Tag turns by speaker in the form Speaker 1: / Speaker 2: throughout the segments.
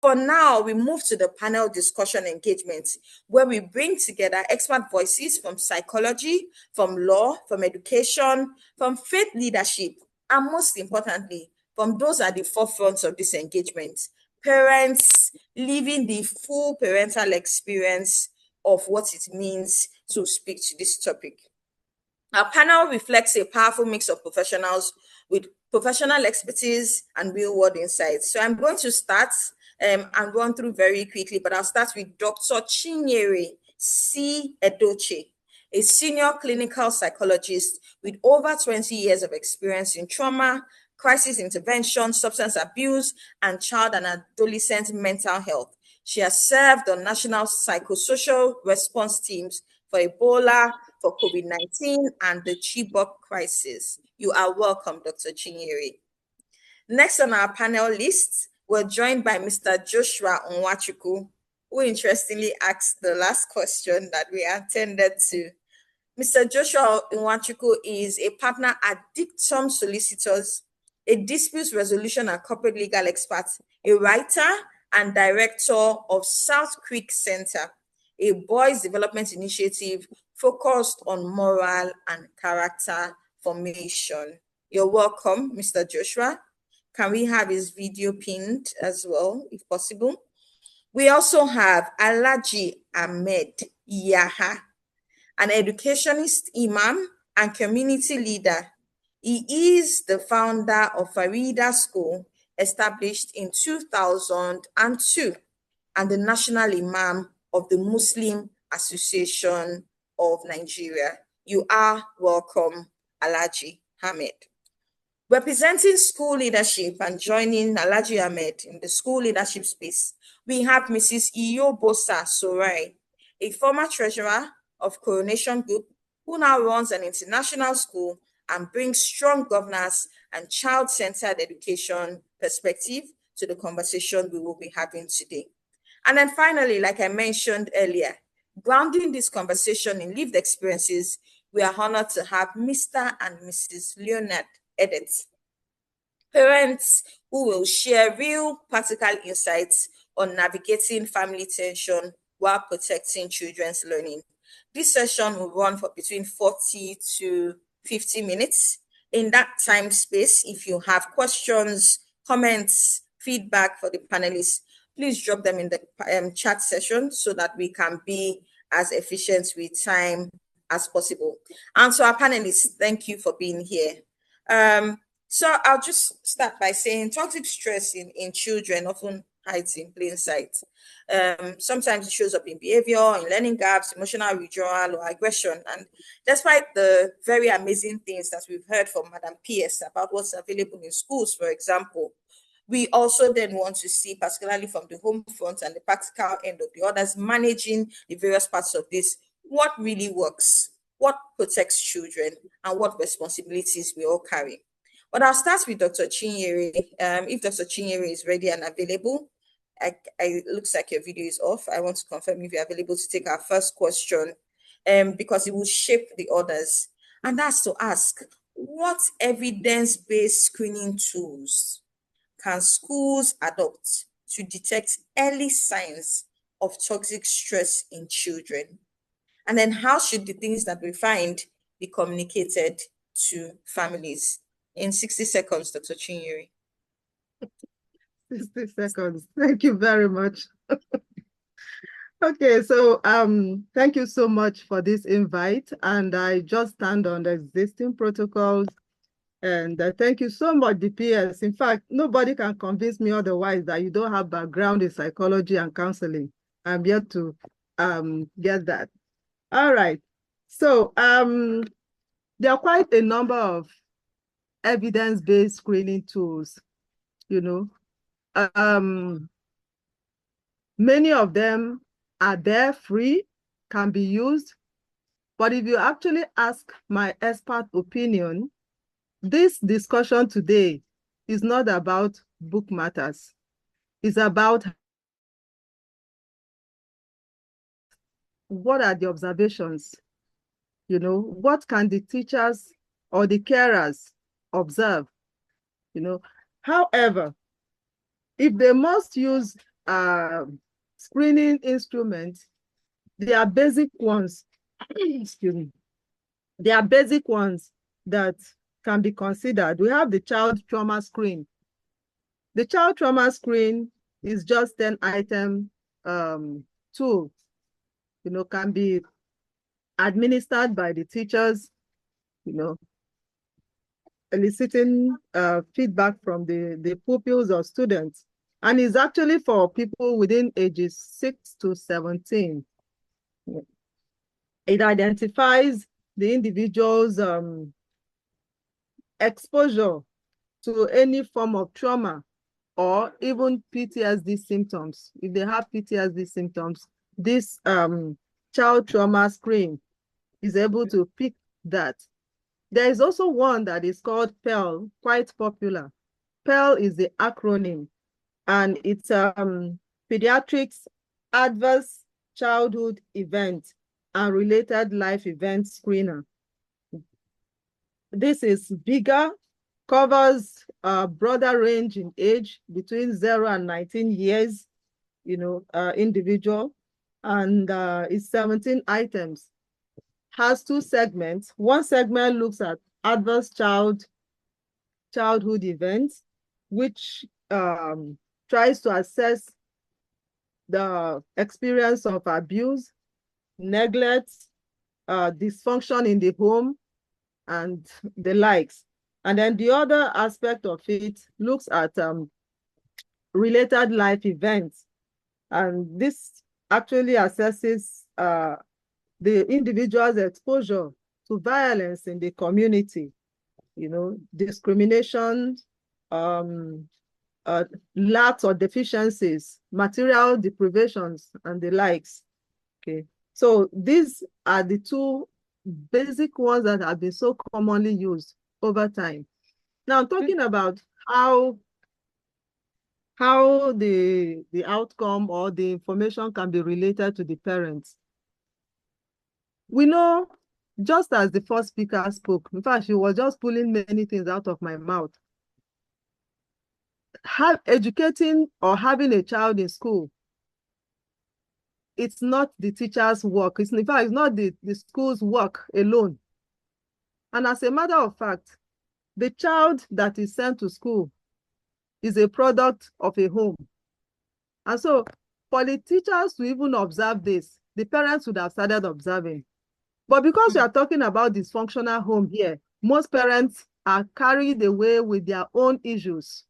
Speaker 1: For now, we move to the panel discussion engagement, where we bring together expert voices from psychology, from law, from education, from faith leadership, and most importantly, from those at the forefront of this engagement, parents living the full parental experience of what it means to speak to this topic. Our panel reflects a powerful mix of professionals with professional expertise and real-world insights. So I'm going to start and run through very quickly, but I'll start with Dr. Chinyere C. Edochie, a senior clinical psychologist with over 20 years of experience in trauma, crisis intervention, substance abuse, and child and adolescent mental health. She has served on national psychosocial response teams for Ebola, for COVID-19, and the Chibok crisis. You are welcome, Dr. Chinyere. Next on our panel list, we're joined by Mr. Joshua Nwachukwu, who interestingly asked the last question that we attended to. Mr. Joshua Nwachukwu is a partner at Dictum Solicitors, a dispute resolution and corporate legal expert, a writer and director of South Creek Center, a boys development initiative focused on moral and character formation. You're welcome, Mr. Joshua. Can we have his video pinned as well, if possible? We also have Alhaji Ahmed Yaha, an educationist, imam, and community leader. He is the founder of Farida School, established in 2002, and the national imam of the Muslim Association of Nigeria. You are welcome, Alhaji Ahmed. Representing school leadership and joining Alhaji Ahmed in the school leadership space, we have Mrs. Iyobosa Sorae, a former treasurer of Coronation Group, who now runs an international school and brings strong governance and child-centered education perspective to the conversation we will be having today. And then finally, like I mentioned earlier, grounding this conversation in lived experiences, we are honored to have Mr. and Mrs. Leonard Edith, parents who will share real practical insights on navigating family tension while protecting children's learning. This session will run for between 40 to 50 minutes. In that time space, if you have questions, comments, feedback for the panelists, please drop them in the chat session so that we can be as efficient with time as possible. And to our panelists, thank you for being here. So I'll just start by saying toxic stress in children often hides in plain sight. Sometimes it shows up in behavior, in learning gaps, emotional withdrawal, or aggression. And despite the very amazing things that we've heard from Madam PS about what's available in schools, for example, we also then want to see, particularly from the home front and the practical end of the others, managing the various parts of this, what really works, what protects children, and what responsibilities we all carry. But I'll start with Dr. Chinyere. If Dr. Chinyere is ready and available, it looks like your video is off. I want to confirm if you're available to take our first question, because it will shape the others. And that's to ask, what evidence-based screening tools can schools adopt to detect early signs of toxic stress in children? And then how should the things that we find be communicated to families? In 60 seconds, Dr. Chinyere.
Speaker 2: 60 seconds. Thank you very much. Okay, so thank you so much for this invite. And I just stand on the existing protocols. And thank you so much, DPS. In fact, nobody can convince me otherwise that you don't have background in psychology and counseling. I'm yet to get that. All right. So there are quite a number of evidence-based screening tools, you know. Many of them are there, free, can be used. But if you actually ask my expert opinion, this discussion today is not about book matters. It's about what are the observations, you know, what can the teachers or the carers observe, you know. However, if they must use screening instruments, there are basic ones, excuse me, there are basic ones that can be considered. We have the child trauma screen. The child trauma screen is just an item tool, can be administered by the teachers, eliciting feedback from the pupils or students, and is actually for people within ages 6 to 17. It identifies the individual's exposure to any form of trauma or even PTSD symptoms. If they have PTSD symptoms, this child trauma screen is able to pick that. There is also one that is called PEARL, quite popular. PEARL is the acronym, and it's Pediatrics Adverse Childhood Event and Related Life Event Screener. This is bigger, covers a broader range in age between 0 and 19 years, individual, and it's 17 items. Has 2 segments. One segment looks at adverse childhood events, which tries to assess the experience of abuse, neglect, dysfunction in the home, and the likes. And then the other aspect of it looks at related life events. And this actually assesses the individual's exposure to violence in the community, discrimination, lacks or deficiencies, material deprivations, and the likes. Okay, so these are the 2 basic ones that have been so commonly used over time. Now, I'm talking about how the outcome or the information can be related to the parents. We know, just as the first speaker spoke, in fact, she was just pulling many things out of my mouth. Educating or having a child in school, it's not the teacher's work. In fact, it's not the school's work alone. And as a matter of fact, the child that is sent to school is a product of a home. And so for the teachers to even observe this, the parents would have started observing. But because we are talking about dysfunctional home here, most parents are carried away with their own issues.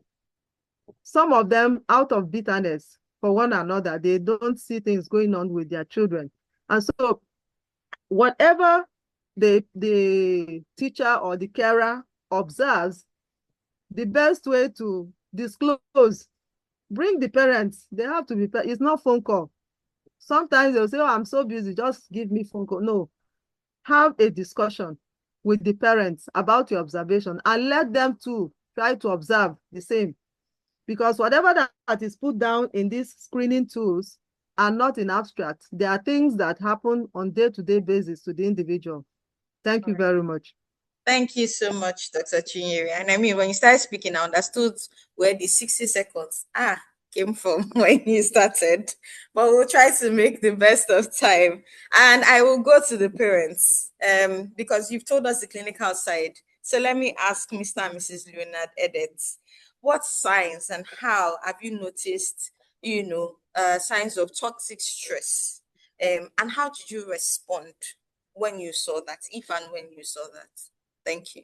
Speaker 2: Some of them out of bitterness for one another. They don't see things going on with their children. And so whatever the teacher or the carer observes, the best way to disclose, bring the parents. They have to be, it's not phone call. Sometimes they'll say, oh, I'm so busy, just give me phone call. No, have a discussion with the parents about your observation and let them too try to observe the same. Because whatever that is put down in these screening tools are not in abstract. There are things that happen on day-to-day basis to the individual. Thank you very much.
Speaker 1: Thank you so much, Dr. Chinyere. And I mean, when you started speaking, I understood where the 60 seconds came from when you started. But we'll try to make the best of time. And I will go to the parents because you've told us the clinical side. So let me ask Mr. and Mrs. Leonard Edet, what signs and how have you noticed, signs of toxic stress? And how did you respond when you saw that, if and when you saw that? Thank you.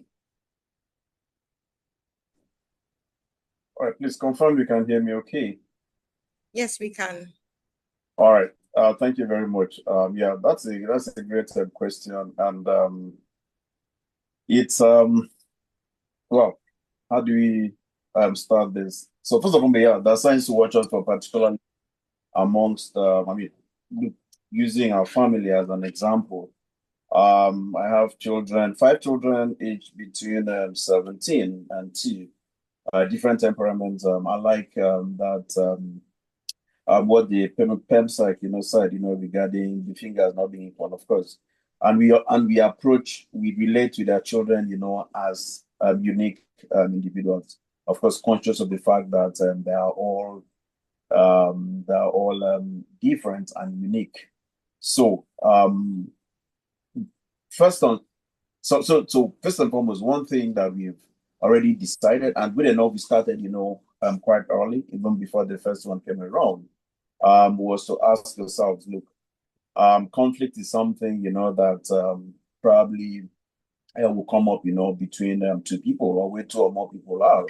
Speaker 3: All right, please confirm you can hear me okay.
Speaker 1: Yes, we can.
Speaker 3: All right, thank you very much. Yeah, that's a great question, and it's well, how do we start this? So first of all, yeah, the signs to watch out for, particularly amongst using our family as an example. I have 5 children aged between 17 and 2, different temperaments. I like that what the PEMSAC side regarding the fingers not being equal, of course, and we relate to their children as unique individuals, of course, conscious of the fact that they are all They're all different and unique. So first and foremost, one thing that we've already decided, and good enough, we started, quite early, even before the first one came around, was to ask yourselves, look, conflict is something, that probably will come up, between two people, or where two or more people are.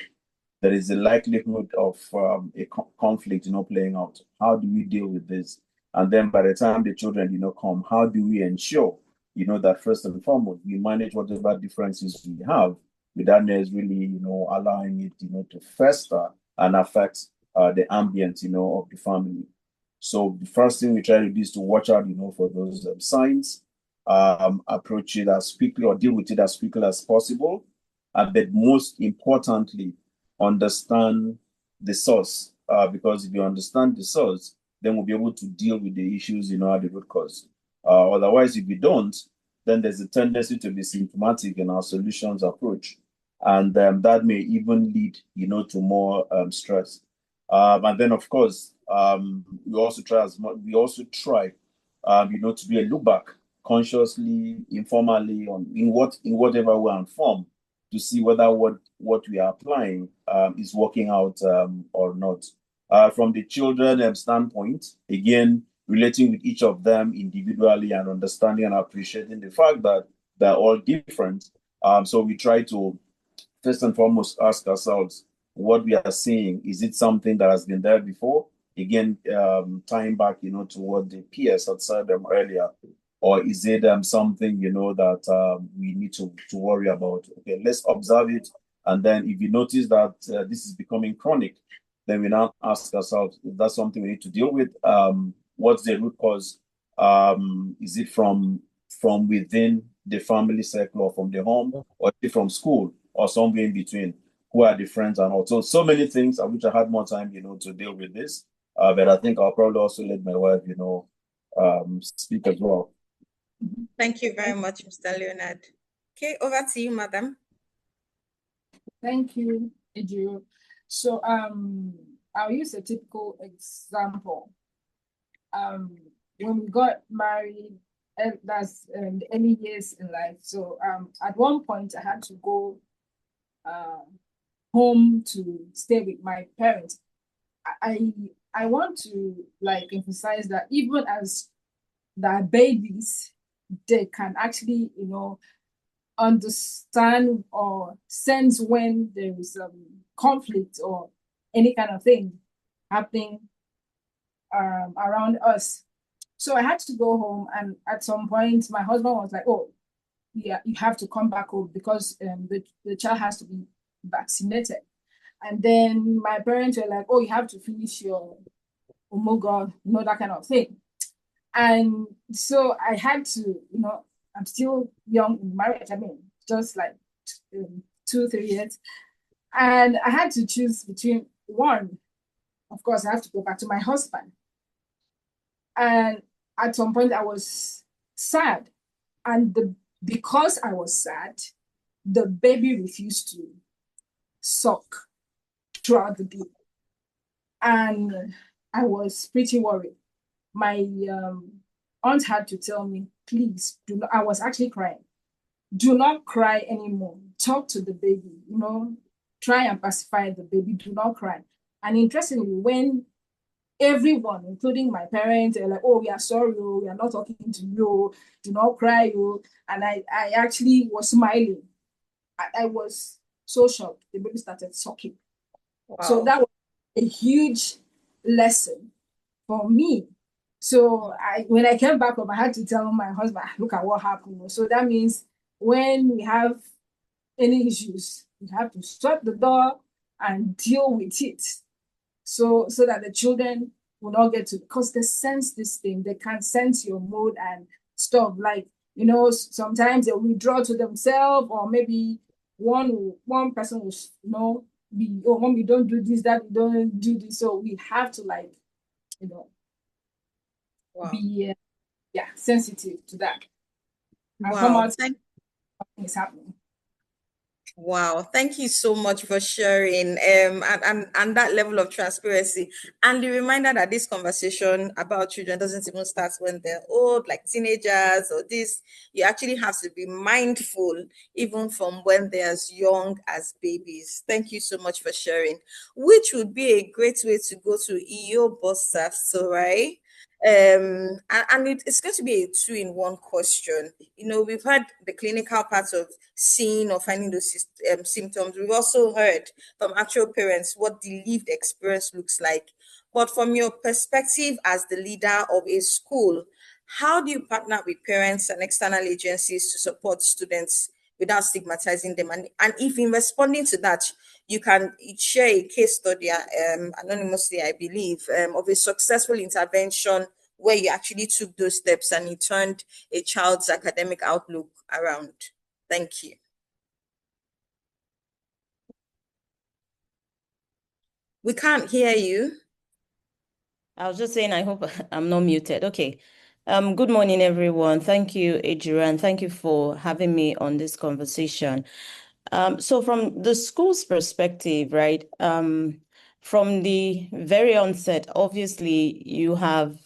Speaker 3: There is a likelihood of a conflict, playing out. How do we deal with this? And then by the time the children, come, how do we ensure, that first and foremost, we manage whatever differences we have without necessarily, allowing it, to fester and affect the ambience, of the family. So the first thing we try to do is to watch out, for those signs, approach it as quickly or deal with it as quickly as possible. But most importantly, understand the source. Because if you understand the source, then we'll be able to deal with the issues, at the root cause. Otherwise, if we don't, then there's a tendency to be symptomatic in our solutions approach. And that may even lead, to more stress. And then, of course, we also try, to do a look back consciously, informally, in whatever way and form, to see whether what we are applying is working out or not. From the children standpoint, again, relating with each of them individually and understanding and appreciating the fact that they're all different. So we try to first and foremost ask ourselves what we are seeing. Is it something that has been there before? Again, tying back, to what the PS had said earlier. Or is it something, that we need to worry about? Okay, let's observe it. And then if you notice that this is becoming chronic, then we now ask ourselves, if that's something we need to deal with, what's the root cause? Is it from within the family circle or from the home, or is it from school or somewhere in between? Who are the friends and all? So many things. I wish I had more time, to deal with this. But I think I'll probably also let my wife, speak as well.
Speaker 1: Thank you very much, Mr. Leonard. Okay, over to you, madam.
Speaker 4: Thank you, Edu. So I'll use a typical example. When we got married, that's the early years in life. So at one point I had to go home to stay with my parents. I want to emphasize that even as the babies, they can actually, understand or sense when there is conflict or any kind of thing happening around us. So I had to go home, and at some point my husband was like, oh, yeah, you have to come back home because the child has to be vaccinated. And then my parents were like, oh, you have to finish your omega, that kind of thing. And so I had to, I'm still young in marriage. I mean, just like 2-3 years. And I had to choose between one. Of course, I have to go back to my husband. And at some point I was sad. And because I was sad, the baby refused to suck throughout the day. And I was pretty worried. My aunt had to tell me, please, do not, I was actually crying. Do not cry anymore. Talk to the baby, try and pacify the baby. Do not cry. And interestingly, when everyone, including my parents, are like, oh, we are sorry, we are not talking to you, do not cry, and I actually was smiling. I was so shocked. The baby started sucking. Wow. So that was a huge lesson for me. So when I came back home, I had to tell my husband, look at what happened. So that means when we have any issues, we have to shut the door and deal with it. So that the children will not get to, because they sense this thing. They can sense your mood and stuff. Like, sometimes they withdraw to themselves, or maybe one person will, be, oh, when we don't do this, that we don't do this. So we have to wow. Be sensitive to that. And come out, something is happening.
Speaker 1: Wow, thank you so much for sharing and that level of transparency and the reminder that this conversation about children doesn't even start when they're old, like teenagers or this. You actually have to be mindful even from when they're as young as babies. Thank you so much for sharing, which would be a great way to go to Iyobosa Sorae. And it's going to be a two-in-one question. You know, we've had the clinical part of seeing or finding those symptoms. We've also heard from actual parents what the lived experience looks like. But from your perspective as the leader of a school, how do you partner with parents and external agencies to support students without stigmatizing them? And if in responding to that, you can share a case study, anonymously, I believe, of a successful intervention where you actually took those steps and it turned a child's academic outlook around. Thank you. We can't hear you.
Speaker 5: I was just saying, I hope I'm not muted. Okay. Good morning, everyone. Thank you, Ejira, and thank you for having me on this conversation. So from the school's perspective, right, from the very onset, obviously you have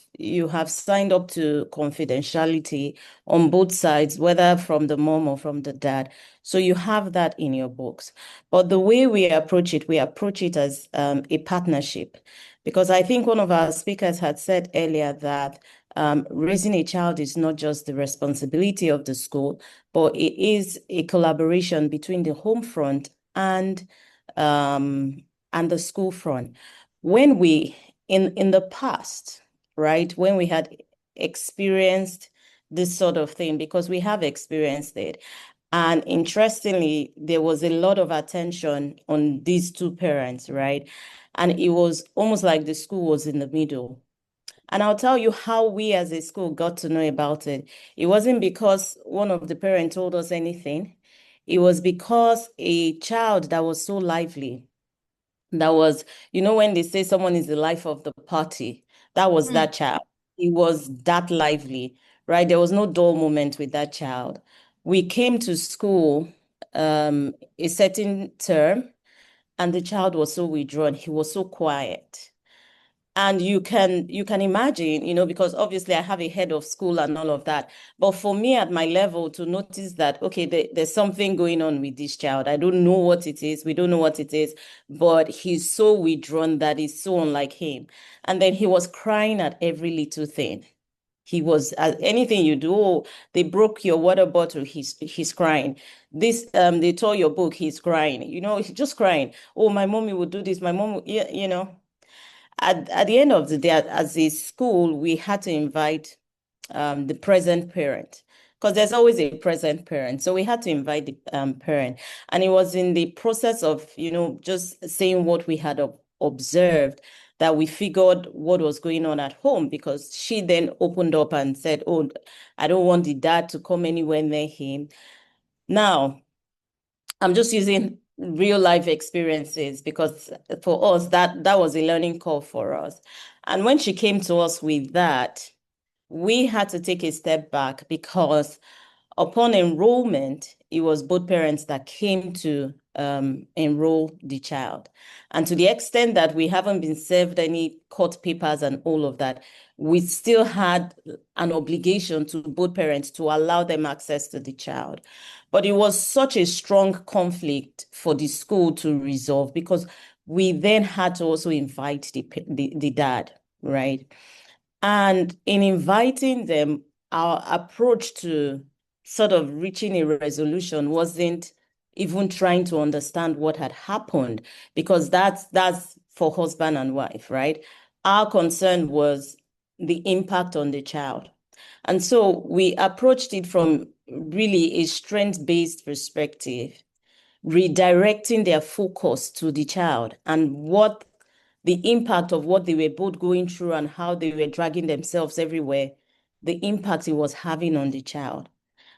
Speaker 5: signed up to confidentiality on both sides, whether from the mom or from the dad. So you have that in your books. But the way we approach it as a partnership. Because I think one of our speakers had said earlier that raising a child is not just the responsibility of the school, but it is a collaboration between the home front and the school front. When we, in the past, right, when we had experienced this sort of thing, because we have experienced it, and interestingly, there was a lot of attention on these two parents, right? And it was almost like the school was in the middle. And I'll tell you how we as a school got to know about it. It wasn't because one of the parents told us anything. It was because a child that was so lively, that was, you know, when they say someone is the life of the party, that was that child. He was that lively, right? There was no dull moment with that child. We came to school a certain term, and the child was so withdrawn. He was so quiet. And you can imagine, you know, because obviously I have a head of school and all of that. But for me at my level to notice that, okay, there's something going on with this child. I don't know what it is. We don't know what it is, but he's so withdrawn that is so unlike him. And then he was crying at every little thing. He was anything you do. Oh, they broke your water bottle. He's crying. This they tore your book. He's crying. You know, he's just crying. Oh, my mommy would do this. My mom, yeah, you know. At the end of the day, as a school, we had to invite the present parent, because there's always a present parent. So we had to invite the parent. And it was in the process of, you know, just saying what we had observed that we figured what was going on at home, because she then opened up and said, oh, I don't want the dad to come anywhere near him. Now, I'm just using real life experiences because for us, that was a learning curve for us. And when she came to us with that, we had to take a step back, because upon enrollment, it was both parents that came to enroll the child. And to the extent that we haven't been served any court papers and all of that, we still had an obligation to both parents to allow them access to the child. But it was such a strong conflict for the school to resolve, because we then had to also invite the dad, right? And in inviting them, our approach to sort of reaching a resolution wasn't even trying to understand what had happened, because that's for husband and wife, right? Our concern was the impact on the child. And so we approached it from really a strength-based perspective, redirecting their focus to the child and what the impact of what they were both going through and how they were dragging themselves everywhere, the impact it was having on the child.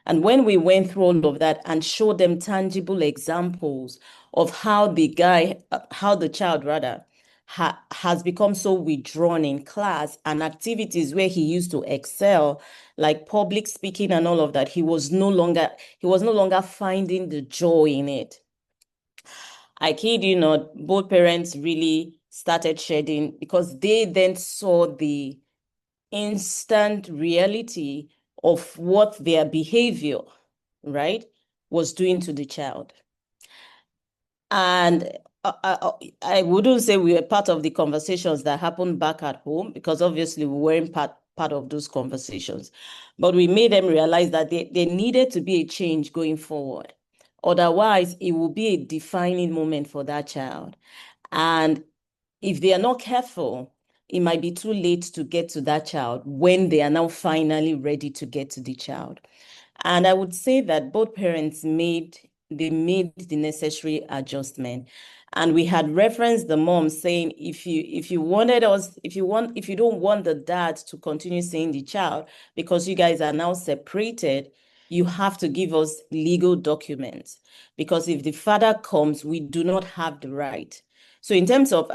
Speaker 5: And when we went through all of that and showed them tangible examples of how the child rather, has become so withdrawn in class and activities where he used to excel, like public speaking and all of that, he was no longer finding the joy in it. I kid you not, both parents really started shedding because they then saw the instant reality of what their behavior, right, was doing to the child. And I wouldn't say we were part of the conversations that happened back at home, because obviously we weren't part of those conversations. But we made them realize that there needed to be a change going forward. Otherwise, it will be a defining moment for that child. And if they are not careful, it might be too late to get to that child when they are now finally ready to get to the child. And I would say that both parents made the necessary adjustment. And we had referenced the mom saying, if you don't want the dad to continue seeing the child because you guys are now separated, you have to give us legal documents. Because if the father comes, we do not have the right. So in terms of,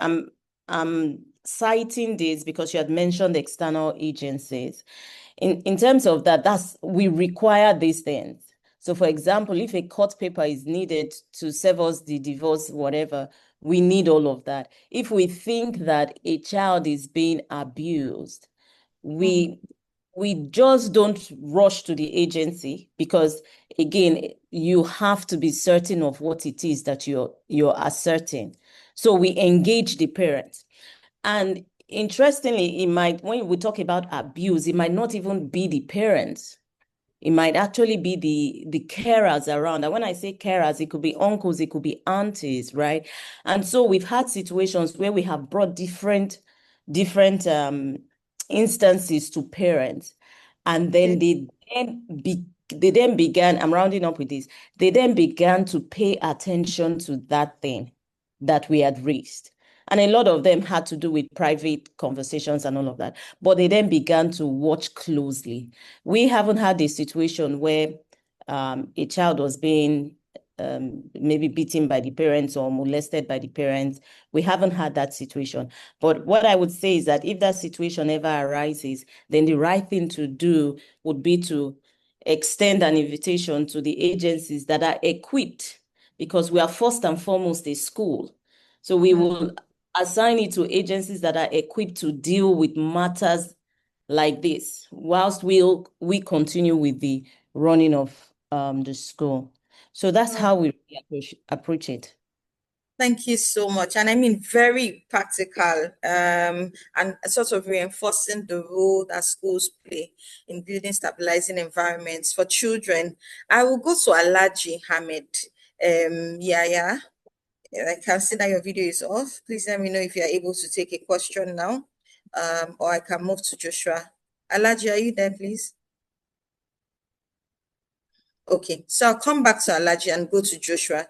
Speaker 5: I'm citing this because you had mentioned external agencies. In terms of that, we require these things. So for example, if a court paper is needed to serve us the divorce, whatever, we need all of that. If we think that a child is being abused, we just don't rush to the agency, because again, you have to be certain of what it is that you're asserting. So we engage the parents. And interestingly, when we talk about abuse, it might not even be the parents. It might actually be the carers around. And when I say carers, it could be uncles, it could be aunties, right? And so we've had situations where we have brought different instances to parents, and then they then began, I'm rounding up with this, they then began to pay attention to that thing that we had raised. And a lot of them had to do with private conversations and all of that. But they then began to watch closely. We haven't had a situation where a child was being maybe beaten by the parents or molested by the parents. We haven't had that situation. But what I would say is that if that situation ever arises, then the right thing to do would be to extend an invitation to the agencies that are equipped, because we are first and foremost a school. So we will assign it to agencies that are equipped to deal with matters like this, whilst we continue with the running of the school. So that's how we approach it.
Speaker 1: Thank you so much. And I mean, very practical, and sort of reinforcing the role that schools play in building stabilizing environments for children. I will go to Alhaji Hamid. Yeah. I can see that your video is off. Please let me know if you are able to take a question now, or I can move to Joshua. Alhaji, are you there, please? Okay, so I'll come back to Alhaji and go to Joshua,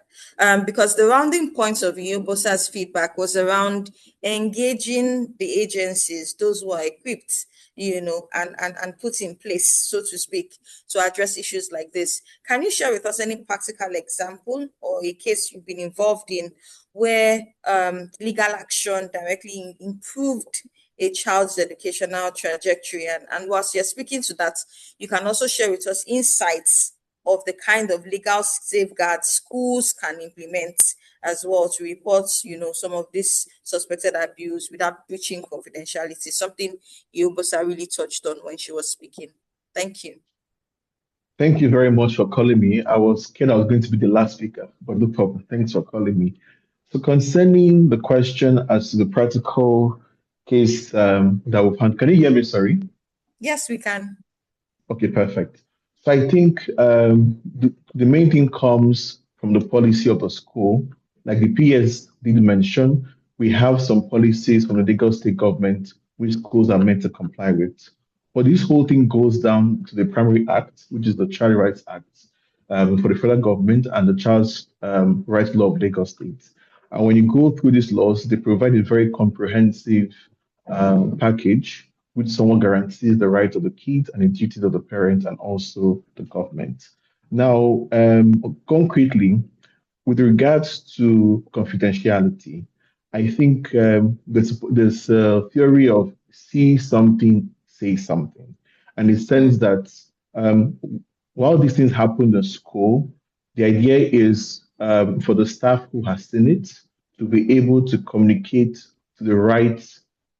Speaker 1: because the rounding point of Iyobosa's feedback was around engaging the agencies, those who are equipped, and put in place, so to speak, to address issues like this. Can you share with us any practical example or a case you've been involved in where legal action directly improved a child's educational trajectory? And whilst you're speaking to that, you can also share with us insights of the kind of legal safeguards schools can implement as well to report, some of this suspected abuse without breaching confidentiality, something Iyobosa really touched on when she was speaking. Thank you.
Speaker 6: Thank you very much for calling me. I was scared I was going to be the last speaker, but no problem. Thanks for calling me. So concerning the question as to the practical case that we've had, can you hear me? Sorry.
Speaker 1: Yes, we can.
Speaker 6: Okay, perfect. So I think the main thing comes from the policy of the school. Like the PS did mention, we have some policies from the Lagos state government which schools are meant to comply with. But this whole thing goes down to the Primary Act, which is the Child Rights Act for the federal government, and the Child's Rights Law of Lagos State. And when you go through these laws, they provide a very comprehensive package which somewhat guarantees the rights of the kids and the duties of the parents and also the government. Now, concretely, with regards to confidentiality, I think there's a theory of see something, say something. And it says that while these things happen in school, the idea is for the staff who has seen it to be able to communicate to the right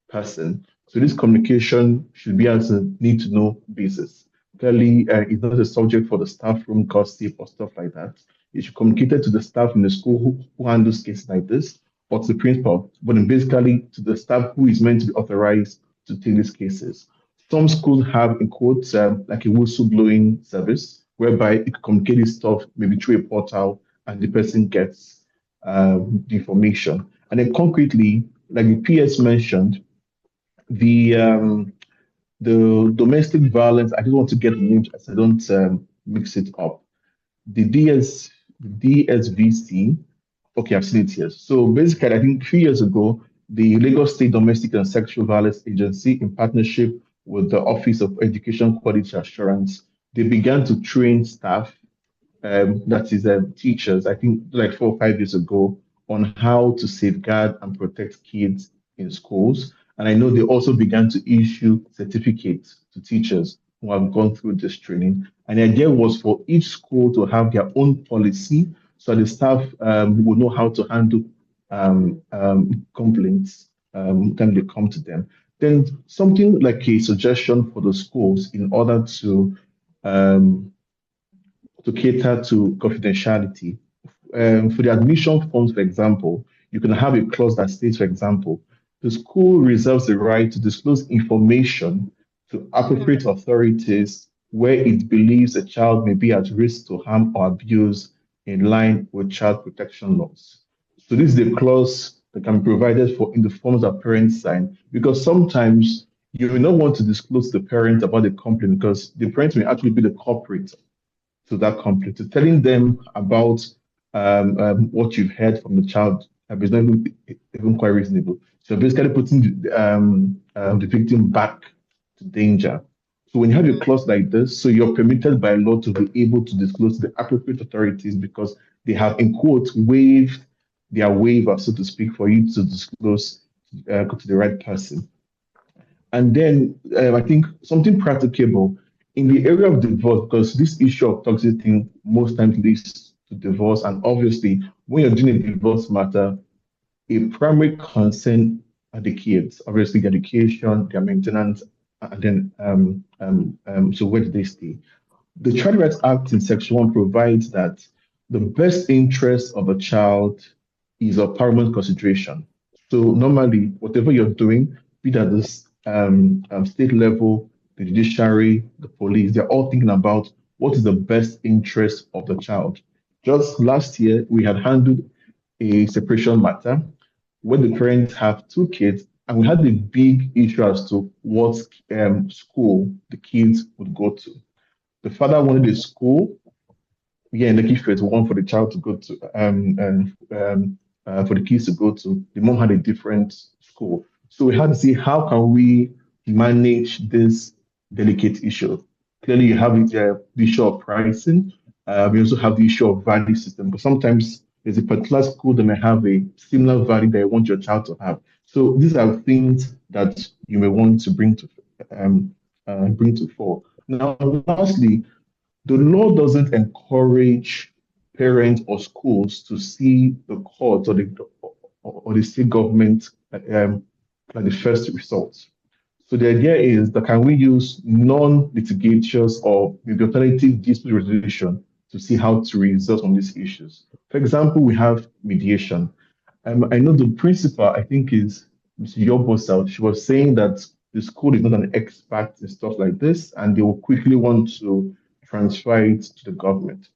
Speaker 6: person. So this communication should be as a need-to-know basis. Clearly, it's not a subject for the staff room gossip or stuff like that. It should communicate it to the staff in the school who handles cases like this, or to the principal, but then basically to the staff who is meant to be authorized to take these cases. Some schools have, in quotes, like a whistleblowing service, whereby it can communicate this stuff maybe through a portal and the person gets the information. And then concretely, like the PS mentioned, the domestic violence, I don't want to get the names as I don't mix it up. The DSVC, okay, I've seen it here. So basically, I think 3 years ago, the Lagos State Domestic and Sexual Violence Agency, in partnership with the Office of Education Quality Assurance, they began to train staff, that is teachers, I think like 4 or 5 years ago, on how to safeguard and protect kids in schools. And I know they also began to issue certificates to teachers who have gone through this training. And the idea was for each school to have their own policy so the staff will know how to handle complaints when they come to them. Then something like a suggestion for the schools in order to cater to confidentiality. For the admission forms, for example, you can have a clause that states, for example, the school reserves the right to disclose information to appropriate authorities where it believes a child may be at risk to harm or abuse in line with child protection laws. So this is the clause that can be provided for in the forms that parents sign, because sometimes you may not want to disclose to the parent about the complaint because the parent may actually be the culprit to that complaint. So telling them about what you've heard from the child is not even quite reasonable. So basically putting the victim back to danger. So when you have a clause like this, so you're permitted by law to be able to disclose to the appropriate authorities because they have, in quotes, waived their waiver, so to speak, for you to disclose to the right person. And then I think something practicable in the area of divorce, because this issue of toxicity most times leads to divorce. And obviously, when you're doing a divorce matter, a primary concern are the kids, obviously, the education, their maintenance, and then so where do they stay? The Child Rights Act in Section 1 provides that the best interest of a child is of paramount consideration. So normally, whatever you're doing, be that this state level, the judiciary, the police, they're all thinking about what is the best interest of the child. Just last year, we had handled a separation matter where the parents have 2 kids, and we had a big issue as to what school the kids would go to. The father wanted a school, in the case one for the child to go to, for the kids to go to. The mom had a different school. So we had to see how can we manage this delicate issue. Clearly, you have the issue of pricing. We also have the issue of value system, but sometimes there's a particular school that may have a similar value that you want your child to have. So these are things that you may want to bring to fore. Now, lastly, the law doesn't encourage parents or schools to see the court or the state government like the first resort. So the idea is that can we use non-litigious or maybe alternative dispute resolution to see how to resolve on these issues. For example, we have mediation. I know the principal, I think, is Ms. Iyobosa. She was saying that the school is not an expert in stuff like this, and they will quickly want to transfer it to the government.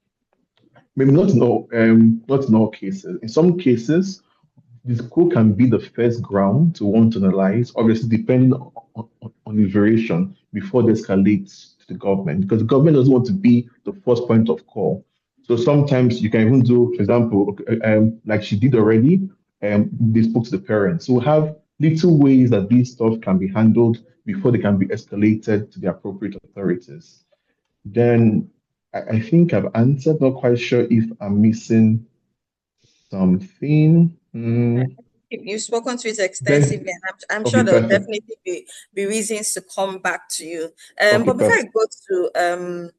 Speaker 6: Maybe not in all cases. In some cases, the school can be the first ground to want to analyze, obviously depending on the variation before it escalates to the government, because the government doesn't want to be the first point of call. So sometimes you can even do, for example, like she did already, they spoke to the parents. So we have little ways that these stuff can be handled before they can be escalated to the appropriate authorities. Then I think I've answered, not quite sure if I'm missing something.
Speaker 1: You've spoken to it extensively, and I'm sure there'll definitely be reasons to come back to you. But before I go to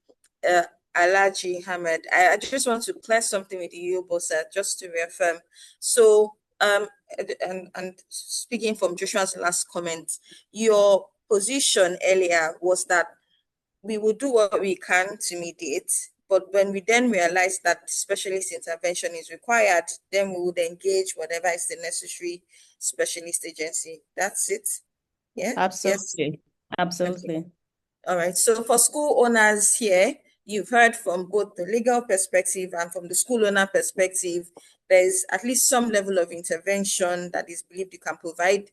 Speaker 1: Alhaji Hamid. I just want to clear something with Iyobosa, just to reaffirm. So, and speaking from Joshua's last comment, your position earlier was that we will do what we can to mediate, but when we then realize that specialist intervention is required, then we would engage whatever is the necessary specialist agency. That's it. Yeah.
Speaker 5: Absolutely.
Speaker 1: Yes.
Speaker 5: Absolutely.
Speaker 1: Okay. All right. So for school owners here, you've heard from both the legal perspective and from the school owner perspective, there's at least some level of intervention that is believed you can provide.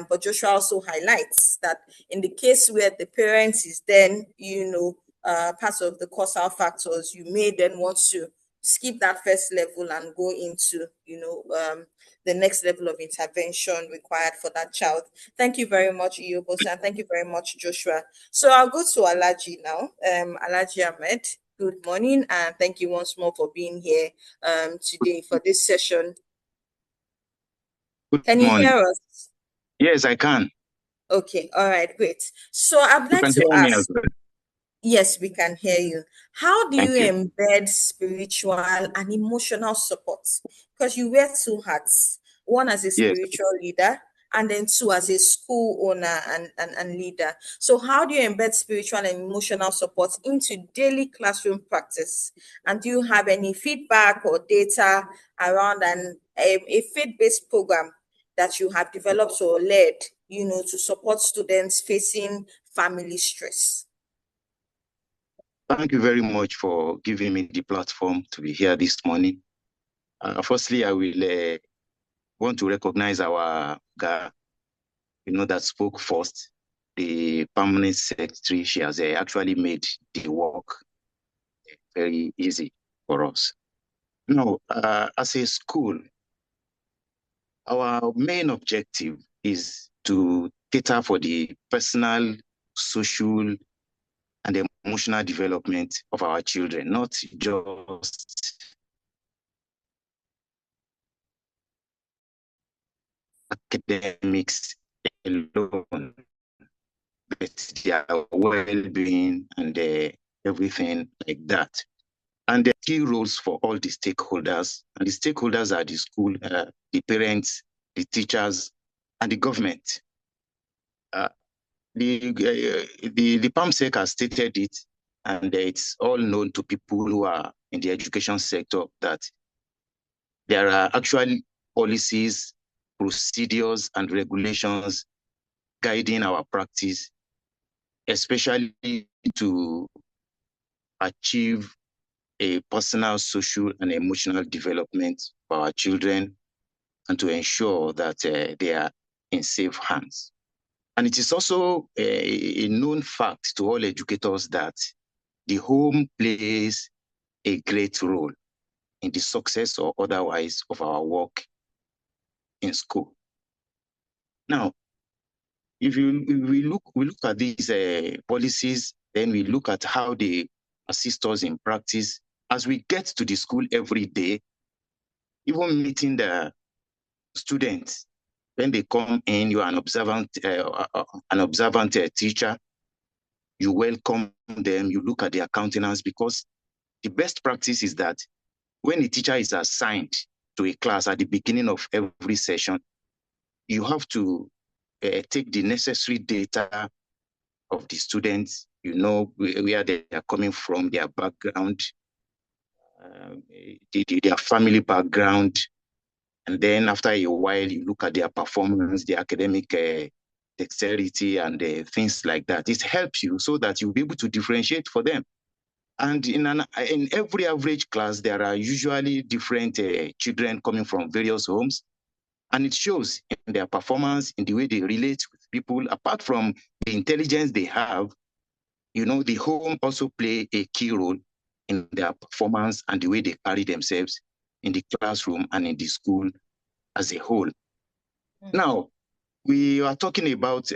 Speaker 1: But Joshua also highlights that in the case where the parent is then, part of the causal factors, you may then want to skip that first level and go into, the next level of intervention required for that child. Thank you very much, Iyobosa, and thank you very much, Joshua. So I'll go to Alhaji now. Alhaji Ahmed, good morning, and thank you once more for being here today for this session.
Speaker 7: Good
Speaker 1: Can you
Speaker 7: morning.
Speaker 1: hear us?
Speaker 7: Yes, I can.
Speaker 1: Okay, all right, great. So I'd
Speaker 7: You
Speaker 1: like
Speaker 7: can
Speaker 1: to
Speaker 7: hear me
Speaker 1: ask,
Speaker 7: as well.
Speaker 1: yes, we can hear you. How do
Speaker 7: Thank
Speaker 1: you
Speaker 7: you.
Speaker 1: embed spiritual and emotional support? Because you wear two hats, one as a
Speaker 7: Yes.
Speaker 1: spiritual leader, and then two as a school owner and leader. So how do you embed spiritual and emotional support into daily classroom practice? And do you have any feedback or data around a faith-based program that you have developed or led, to support students facing family stress?
Speaker 7: Thank you very much for giving me the platform to be here this morning. Firstly, I will want to recognize our guy, that spoke first, the permanent secretary. She has actually made the work very easy for us. Now, as a school, our main objective is to cater for the personal, social, and emotional development of our children, not just academics alone, but their well-being and everything like that. And the key roles for all the stakeholders, and the stakeholders are the school, the parents, the teachers, and the government. The PAMSEC has stated it, and it's all known to people who are in the education sector that there are actually policies, procedures, and regulations guiding our practice, especially to achieve a personal, social, and emotional development for our children and to ensure that they are in safe hands. And it is also a known fact to all educators that the home plays a great role in the success or otherwise of our work in school. Now, if we look at these policies, then we look at how they assist us in practice. As we get to the school every day, even meeting the students, when they come in, you are an observant teacher. You welcome them, you look at their countenance, because the best practice is that when a teacher is assigned to a class at the beginning of every session, you have to take the necessary data of the students, where they are coming from, their background, their family background. And then after a while, you look at their performance, their academic dexterity, and things like that. It helps you so that you'll be able to differentiate for them. And in every average class, there are usually different children coming from various homes. And it shows in their performance, in the way they relate with people. Apart from the intelligence they have, the home also play a key role in their performance and the way they carry themselves in the classroom and in the school as a whole. Now, we are talking about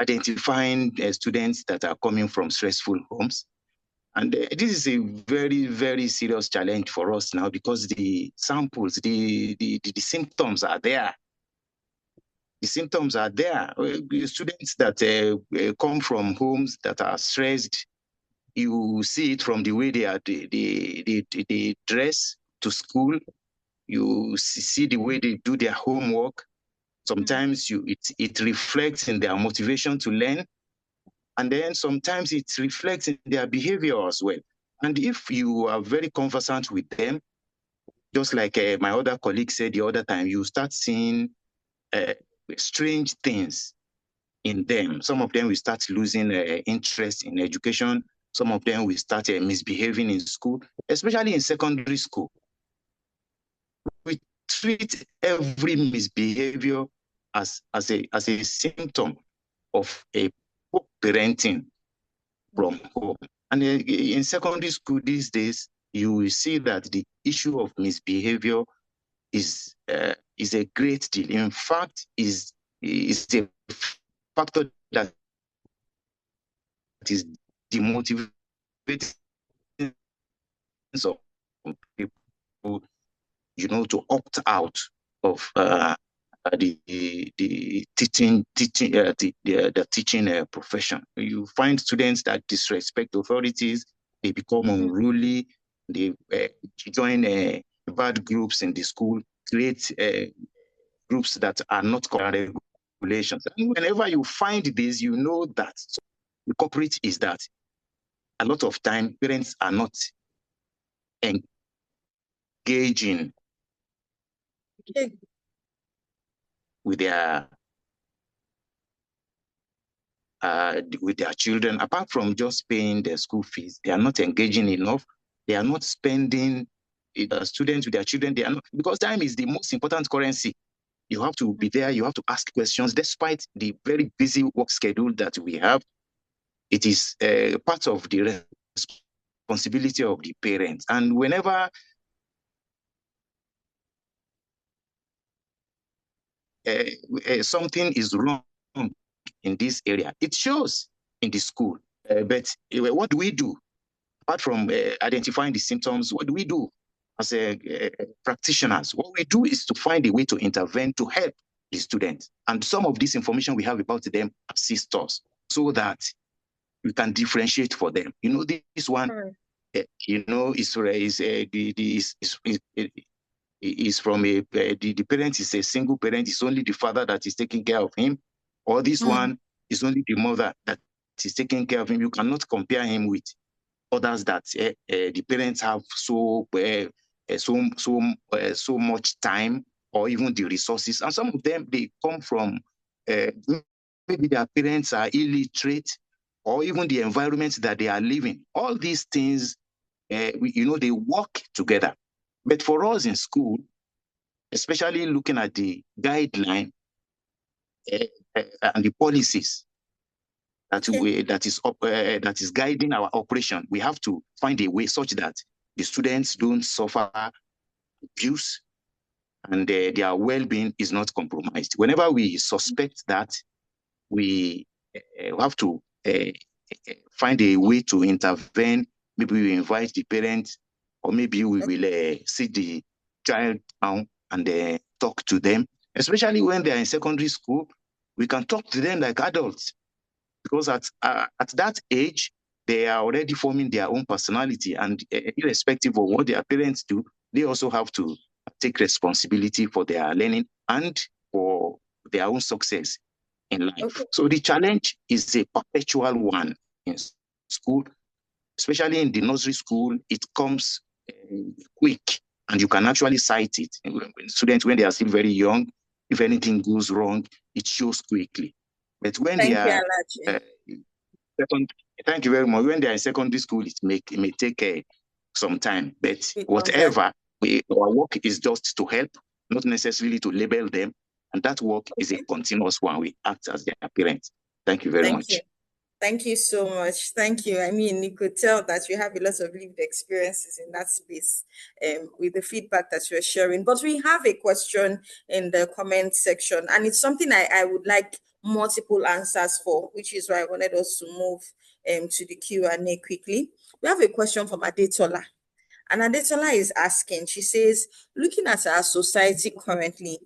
Speaker 7: identifying students that are coming from stressful homes. And this is a very, very serious challenge for us now, because the samples, the symptoms are there. The symptoms are there. Students that come from homes that are stressed, You see it from the way they dress to school. You see the way they do their homework. Sometimes it reflects in their motivation to learn. And then sometimes it reflects in their behavior as well. And if you are very conversant with them, just like my other colleague said the other time, you start seeing strange things in them. Some of them will start losing interest in education. Some of them will start misbehaving in school, especially in secondary school. We treat every misbehavior as a symptom of a poor parenting from home. And in secondary school these days, you will see that the issue of misbehavior is a great deal. In fact, is a factor that is demotivating some people, to opt out of the teaching profession. You find students that disrespect authorities, they become unruly, they join bad groups in the school, create groups that are not regulations. And whenever you find this, you know that the culprit is that a lot of time parents are not engaging with their children. Apart from just paying their school fees, they are not engaging enough. They are not spending students with their children. They are not, because time is the most important currency. You have to be there. You have to ask questions. Despite the very busy work schedule that we have, it is part of the responsibility of the parents. And whenever something is wrong in this area, it shows in the school. But what do we do? Apart from identifying the symptoms, what do we do as practitioners? What we do is to find a way to intervene to help the students. And some of this information we have about them assist us so that we can differentiate for them. This one, is from the parent is a single parent. It's only the father that is taking care of him, or this one is only the mother that is taking care of him. You cannot compare him with others that the parents have so much time or even the resources. And some of them, they come from maybe their parents are illiterate, or even the environment that they are living. All these things, they work together. But for us in school, especially looking at the guideline and the policies that is guiding our operation, we have to find a way such that the students don't suffer abuse and their well-being is not compromised. Whenever we suspect that, we have to find a way to intervene. Maybe we invite the parents, or maybe we will sit the child down and talk to them. Especially when they are in secondary school, we can talk to them like adults, because at that age, they are already forming their own personality, and irrespective of what their parents do, they also have to take responsibility for their learning and for their own success in life. Okay. So the challenge is a perpetual one in school, especially in the nursery school. It comes quick, and you can actually cite it. Students, when they are still very young, if anything goes wrong, it shows quickly. But when thank you very much. When they are in secondary school, it may take some time. But whatever, our work is just to help, not necessarily to label them. And that work is a continuous one. We act as their parents. Thank you very much.
Speaker 1: Thank you so much. Thank you. I mean, you could tell that you have a lot of lived experiences in that space with the feedback that you're sharing. But we have a question in the comment section, and it's something I would like multiple answers for, which is why I wanted us to move to the Q&A quickly. We have a question from Adetola. And Adetola is asking, she says, looking at our society currently,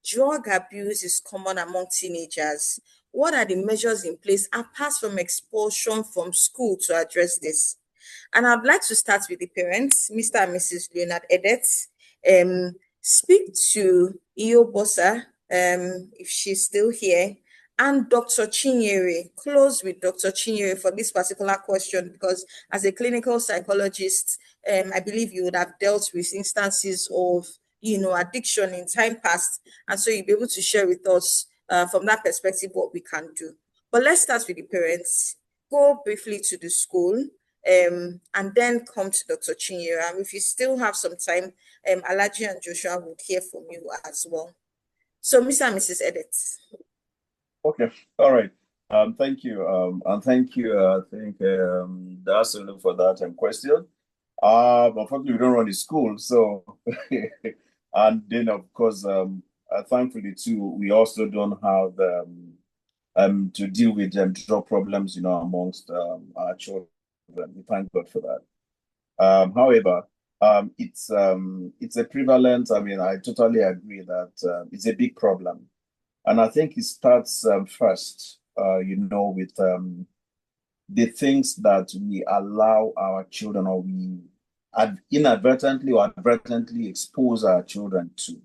Speaker 1: drug abuse is common among teenagers. What are the measures in place apart from expulsion from school to address this? And I'd like to start with the parents, Mr. and Mrs. Leonard Edet. Speak to Iyobosa, if she's still here, and Dr. Chinyere. Close with Dr. Chinyere for this particular question, because as a clinical psychologist, I believe you would have dealt with instances of, addiction in time past. And so you'll be able to share with us from that perspective what we can do. But let's start with the parents. Go briefly to the school, and then come to Dr. Chinyere. And if you still have some time, Alaji and Joshua would hear from you as well. So, Mr. and Mrs. Edet.
Speaker 3: Okay, all right. Thank you. And thank you, I think, Darsolu, for that question. Unfortunately, we don't run the school, so and then of course, thankfully too, we also don't have to deal with drug problems, amongst our children. We thank God for that. However, it's a prevalent. I mean, I totally agree that it's a big problem, and I think it starts first, with the things that we allow our children, or we inadvertently or advertently expose our children to.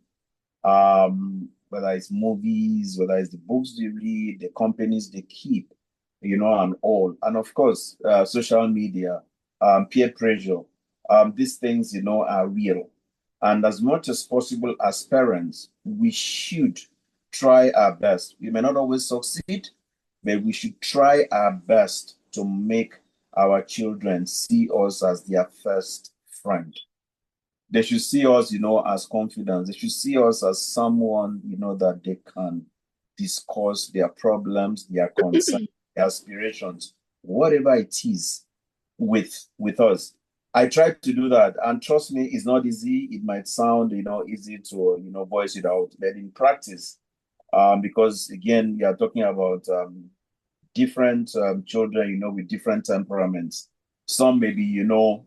Speaker 3: Whether it's movies, whether it's the books they read, the companies they keep, and all. And of course, social media, peer pressure, these things, are real. And as much as possible as parents, we should try our best. We may not always succeed, but we should try our best to make our children see us as their first friend. They should see us, as confidence. They should see us as someone, that they can discuss their problems, their concerns, their aspirations, whatever it is with us. I try to do that. And trust me, it's not easy. It might sound, easy to, voice it out, but in practice, because again, we are talking about different children, with different temperaments. Some maybe,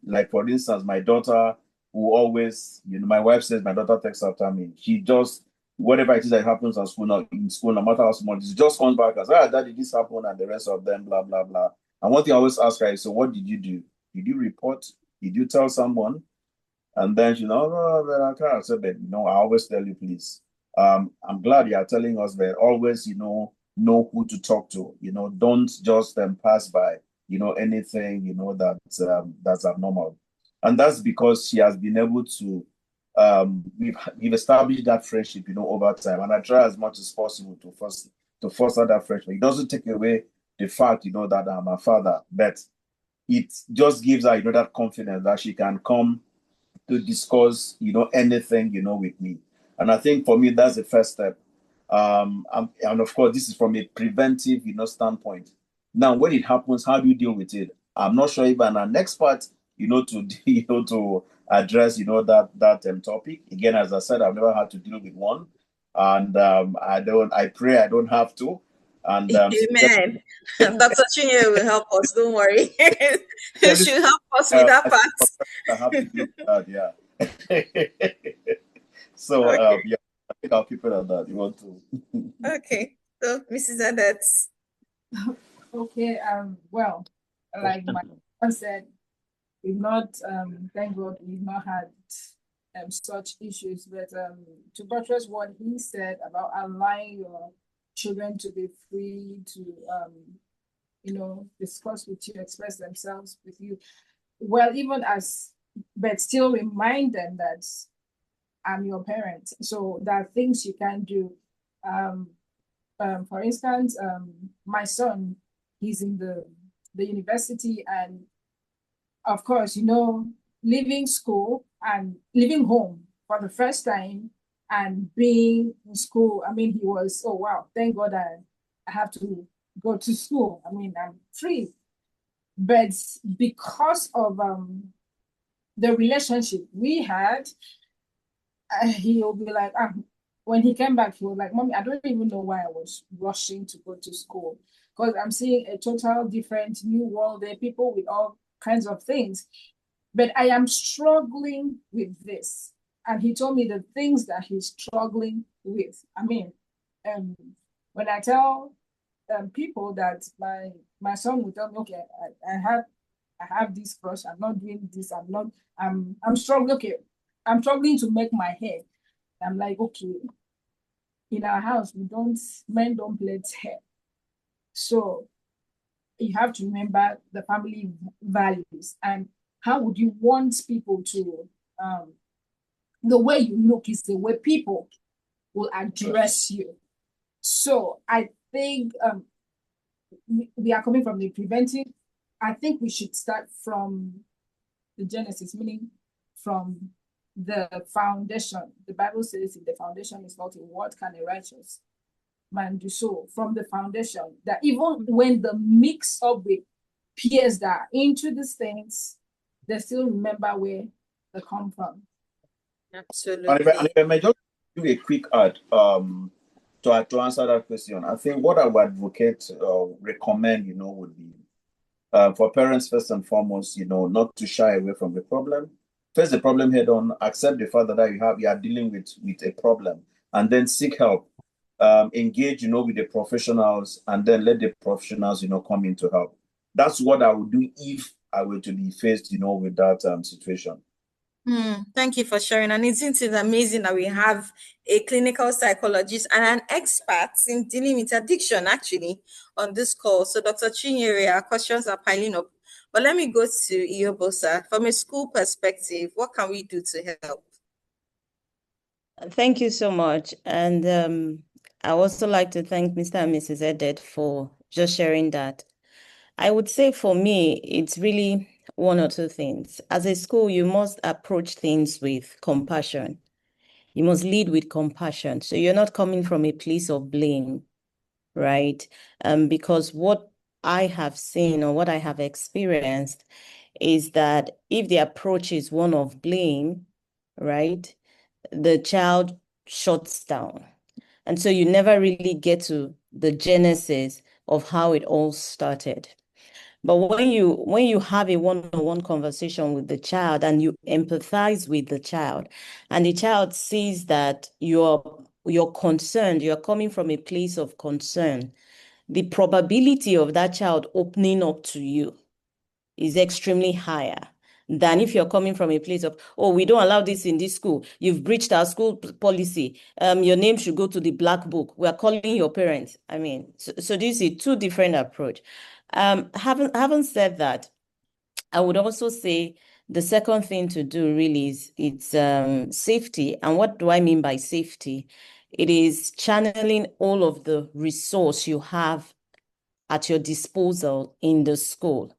Speaker 3: like for instance, my daughter who always, my wife says my daughter texts after me. She just, whatever it is that happens in school, no matter how small, she just comes back and says, Daddy, this happened, and the rest of them, blah, blah, blah. And one thing I always ask her is, so what did you do? Did you report? Did you tell someone? And then she, no, I can't. I said, but, I always tell you, please. I'm glad you are telling us that always, know who to talk to. Don't just pass by, anything, that's abnormal. And that's because she has been able to, we've established that friendship, over time. And I try as much as possible to foster that friendship. It doesn't take away the fact, that I'm a father, but it just gives her, that confidence that she can come to discuss, anything, with me. And I think for me, that's the first step. And of course, this is from a preventive, standpoint. Now, when it happens, how do you deal with it? I'm not sure if I'm an expert, to address, that topic. Again, as I said, I've never had to deal with one, and I pray I don't have to. And
Speaker 1: Amen. Dr. Chinyere will help us. Don't worry. He should help us with that part.
Speaker 3: I have to do that. Yeah. So
Speaker 1: Okay.
Speaker 3: yeah, I think I'll keep it on that. You want to?
Speaker 1: Okay. So, Mrs. Edet.
Speaker 4: Okay. Well, like my husband said, we've not, thank God, we've not had such issues. But to buttress what he said about allowing your children to be free to, discuss with you, express themselves with you. Well, but still remind them that I'm your parent. So there are things you can do. For instance, my son, he's in the university, and of course, leaving school and leaving home for the first time and being in school. I mean, he was, oh, wow, thank God I have to go to school. I mean, I'm free. But because of the relationship we had, he'll be like, when he came back, he was like, Mommy, I don't even know why I was rushing to go to school, because I'm seeing a total different new world there, people with all kinds of things. But I am struggling with this. And he told me the things that he's struggling with. I mean, when I tell people that my son would tell me, okay, I have this crush, I'm not doing this, I'm struggling, okay, I'm struggling to make my hair. I'm like, okay, in our house, men don't plait hair. So you have to remember the family values and how would you want people to, the way you look is the way people will address you. So I think we are coming from the preventive. I think we should start from the genesis, meaning from the foundation. The Bible says if the foundation is faulty, what can a righteous man do? So from the foundation, that even when the mix up with peers that are into these things, they still remember where they come from.
Speaker 1: Absolutely.
Speaker 3: And if I may just do a quick add to answer that question, I think what I would advocate or recommend, would be for parents, first and foremost, not to shy away from the problem. Face the problem head on, accept the fact that you are dealing with a problem, and then seek help. Engage, with the professionals, and then let the professionals, come in to help. That's what I would do if I were to be faced, with that situation.
Speaker 1: Thank you for sharing. And isn't it amazing that we have a clinical psychologist and an expert in dealing with addiction actually on this call? So Dr. Chinyere, our questions are piling up. But let me go to Iyobosa. From a school perspective, what can we do to help?
Speaker 5: Thank you so much. And I also like to thank Mr. and Mrs. Edet for just sharing that. I would say for me, it's really one or two things. As a school, you must approach things with compassion. You must lead with compassion. So you're not coming from a place of blame, right? Because what I have seen or what I have experienced is that if the approach is one of blame, right, the child shuts down. And so you never really get to the genesis of how it all started. But when you have a one-on-one conversation with the child and you empathize with the child, and the child sees that you're concerned, you're coming from a place of concern, the probability of that child opening up to you is extremely higher than if you're coming from a place of, oh, we don't allow this in this school. You've breached our school policy. Your name should go to the black book. We're calling your parents. I mean, so this is two different approach. Having said that, I would also say the second thing to do really is it's safety. And what do I mean by safety? It is channeling all of the resource you have at your disposal in the school,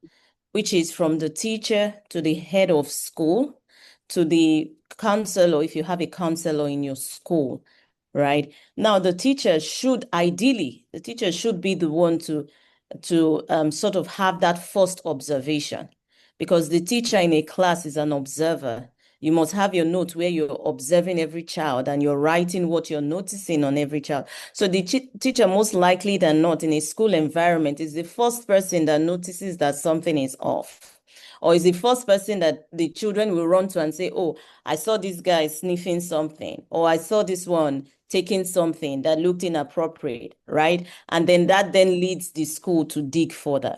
Speaker 5: which is from the teacher to the head of school to the counselor, if you have a counselor in your school, right? Now, the teacher should be the one to sort of have that first observation, because the teacher in a class is an observer. You must have your notes where you're observing every child and you're writing what you're noticing on every child. So the teacher, most likely than not, in a school environment, is the first person that notices that something is off, or is the first person that the children will run to and say, oh, I saw this guy sniffing something, or I saw this one taking something that looked inappropriate, right? And then that leads the school to dig further.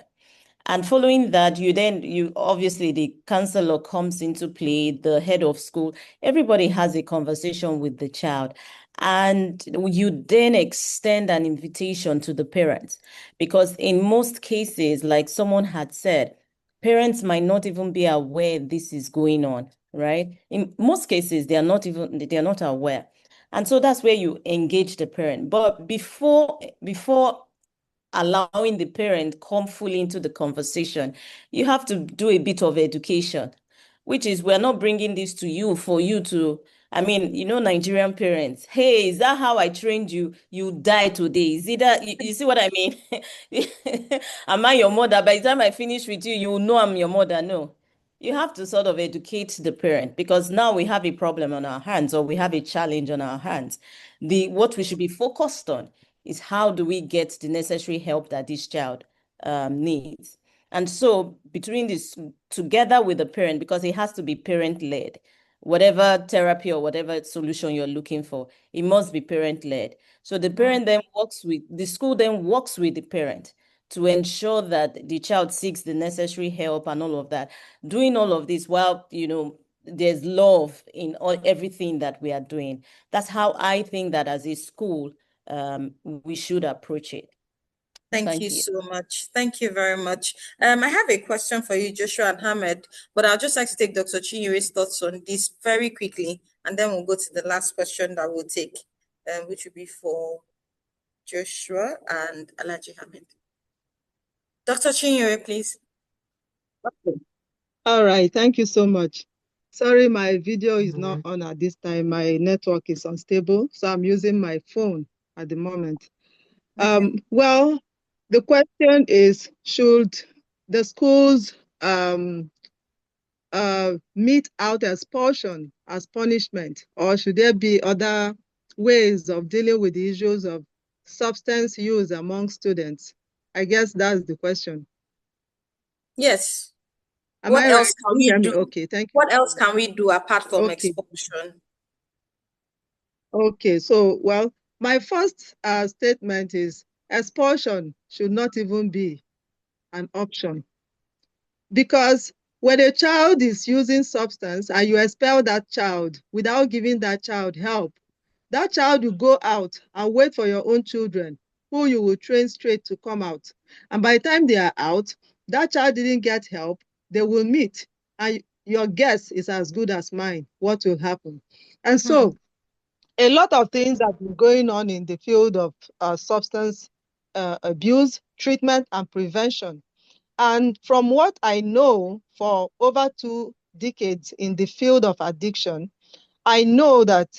Speaker 5: And following that, you obviously the counselor comes into play, the head of school, everybody has a conversation with the child. And you then extend an invitation to the parents, because in most cases, like someone had said, parents might not even be aware this is going on, right? In most cases, they're not aware. And so that's where you engage the parent. But before allowing the parent come fully into the conversation, you have to do a bit of education, which is, we're not bringing this to you for you to, I mean, Nigerian parents, hey, is that how I trained you? You die today. Is it that, you see what I mean? Am I your mother? By the time I finish with you, you will know I'm your mother. No. You have to sort of educate the parent, because now we have a problem on our hands, or we have a challenge on our hands. What we should be focused on is how do we get the necessary help that this child needs. And so between this, together with the parent, because it has to be parent-led, whatever therapy or whatever solution you're looking for, it must be parent-led. So the parent then the school then works with the parent to ensure that the child seeks the necessary help and all of that. Doing all of this while, there's love in everything that we are doing. That's how I think that as a school, we should approach it.
Speaker 1: Thank you so much. Thank you very much. I have a question for you, Joshua and Ahmed, but I'll just like to take Dr. Chinyere's thoughts on this very quickly, and then we'll go to the last question that we'll take, which will be for Joshua and Alhaji Ahmed. Dr. Chinyere, please.
Speaker 2: Okay. All right, thank you so much. Sorry, my video is not on at this time. My network is unstable, so I'm using my phone at the moment. Okay. Well, the question is, should the schools mete out expulsion as punishment, or should there be other ways of dealing with the issues of substance use among students? I guess that's the question.
Speaker 1: Yes.
Speaker 2: What else can we do? Okay, thank you.
Speaker 1: What else can we do apart from expulsion?
Speaker 2: Okay, so, well, my first statement is expulsion should not even be an option. Because when a child is using substance and you expel that child without giving that child help, that child will go out and wait for your own children, who you will train straight to come out. And by the time they are out, that child didn't get help, they will meet. And your guess is as good as mine, what will happen. And so, a lot of things have been going on in the field of substance abuse, treatment, and prevention. And from what I know for over 2 decades in the field of addiction, I know that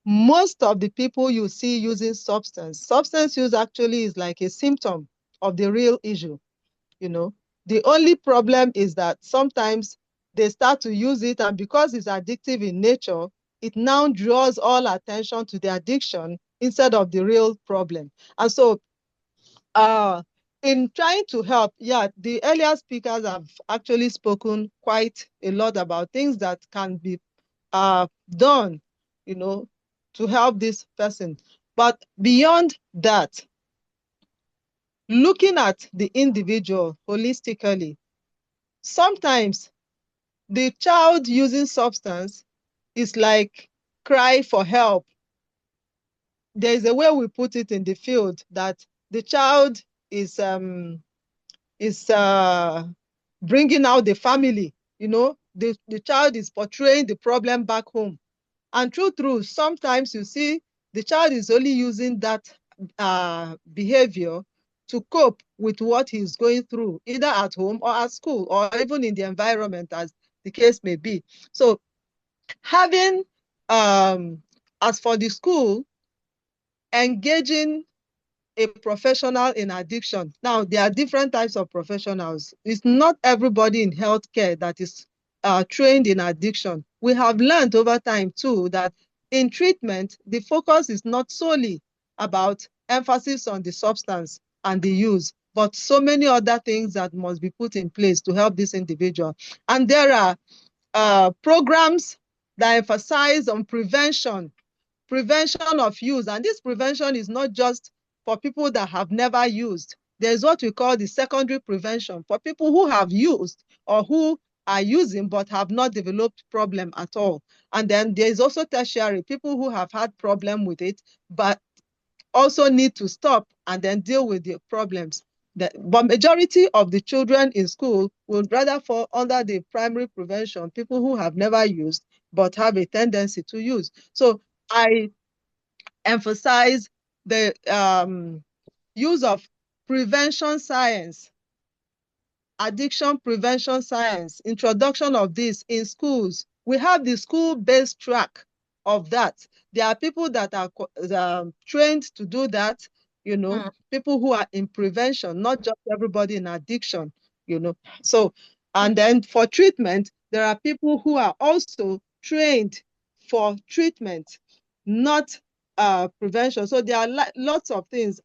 Speaker 2: most of the people you see using substance use actually is like a symptom of the real issue. The only problem is that sometimes they start to use it, and because it's addictive in nature, it now draws all attention to the addiction instead of the real problem. And so in trying to help, the earlier speakers have actually spoken quite a lot about things that can be done, to help this person. But beyond that, looking at the individual holistically, sometimes the child using substance is like cry for help. There's a way we put it in the field that the child is bringing out the family, the child is portraying the problem back home. And true, sometimes you see the child is only using that behavior to cope with what he's going through, either at home or at school, or even in the environment, as the case may be. So having, as for the school, engaging a professional in addiction. Now, there are different types of professionals. It's not everybody in healthcare that is trained in addiction. We have learned over time too that in treatment, the focus is not solely about emphasis on the substance and the use, but so many other things that must be put in place to help this individual. And there are programs that emphasize on prevention of use. And this prevention is not just for people that have never used. There's what we call the secondary prevention for people who have used or who are using but have not developed problem at all. And then there's also tertiary, people who have had problem with it, but also need to stop and then deal with the problems. But majority of the children in school would rather fall under the primary prevention, people who have never used but have a tendency to use. So I emphasize the use of prevention science, addiction prevention science, introduction of this in schools. We have the school-based track of that. There are people that are trained to do that, people who are in prevention, not just everybody in addiction, So, and then for treatment, there are people who are also trained for treatment, not prevention. So there are lots of things.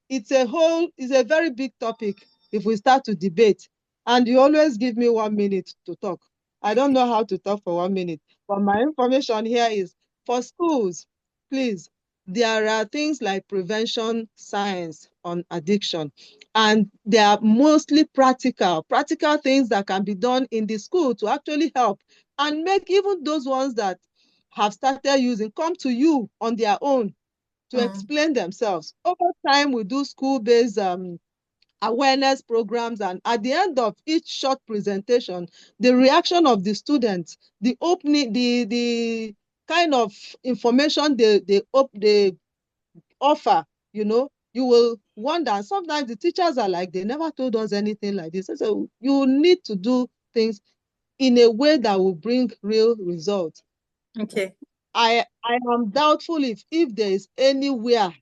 Speaker 2: It's a very big topic if we start to debate. And you always give me 1 minute to talk. I don't know how to talk for 1 minute, but my information here is for schools, please, there are things like prevention science on addiction, and they are mostly practical things that can be done in the school to actually help and make even those ones that have started using come to you on their own to explain themselves. Over time, we do school-based awareness programs, and at the end of each short presentation, the reaction of the students, the opening, the kind of information they offer, you know, you will wonder. Sometimes the teachers are like, they never told us anything like this. So you need to do things in a way that will bring real results.
Speaker 1: Okay.
Speaker 2: I am doubtful if there is anywhere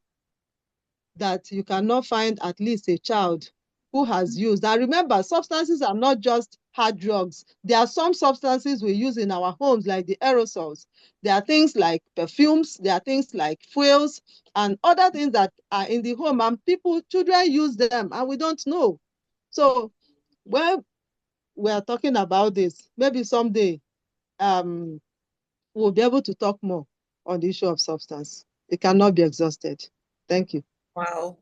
Speaker 2: that you cannot find at least a child who has used. And remember, substances are not just hard drugs. There are some substances we use in our homes, like the aerosols. There are things like perfumes, there are things like fuels, and other things that are in the home, and children use them, and we don't know. So when we are talking about this, maybe someday we'll be able to talk more on the issue of substance. It cannot be exhausted. Thank you.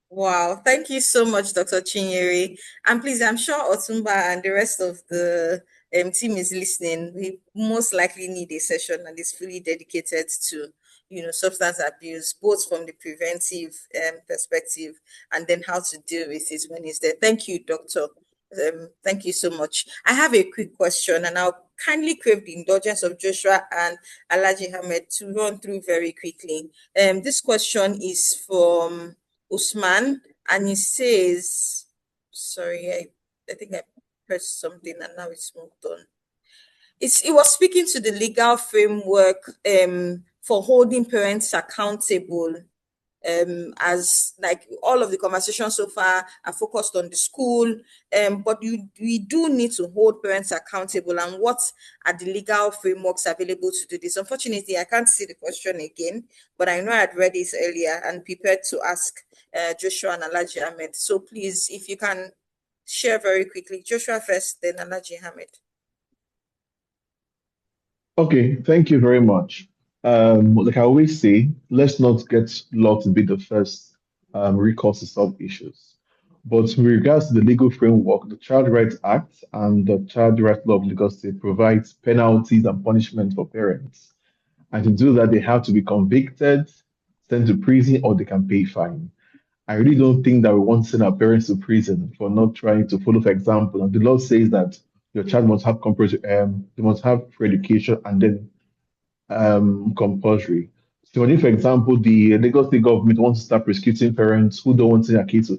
Speaker 1: Wow. Thank you so much, Dr. Chinyere. And please, I'm sure Otumba and the rest of the team is listening. We most likely need a session that is fully dedicated to, substance abuse, both from the preventive perspective and then how to deal with it when it's there. Thank you, Doctor. Thank you so much. I have a quick question, and I'll kindly crave the indulgence of Joshua and Alhaji Ahmed to run through very quickly. This question is from Usman, and he says, sorry, I think I pressed something and now it's moved on. It was speaking to the legal framework for holding parents accountable, as like all of the conversations so far are focused on the school, but we do need to hold parents accountable, and what are the legal frameworks available to do this? Unfortunately, I can't see the question again, but I know I'd read it earlier and prepared to ask Joshua and Alhaji Ahmed. So please, if you can share very quickly. Joshua first, then Alhaji Ahmed.
Speaker 6: Okay, thank you very much. Like I always say, let's not get law to be the first recourse to solve issues. But with regards to the legal framework, the Child Rights Act and the Child Rights Law of Lagos State provides penalties and punishment for parents. And to do that, they have to be convicted, sent to prison, or they can pay fine. I really don't think that we want to send our parents to prison for not trying to follow, for example. And the law says that your child must have they must have free education and then compulsory. So, if, for example, the Lagos State government wants to start prosecuting parents who don't want to send their kids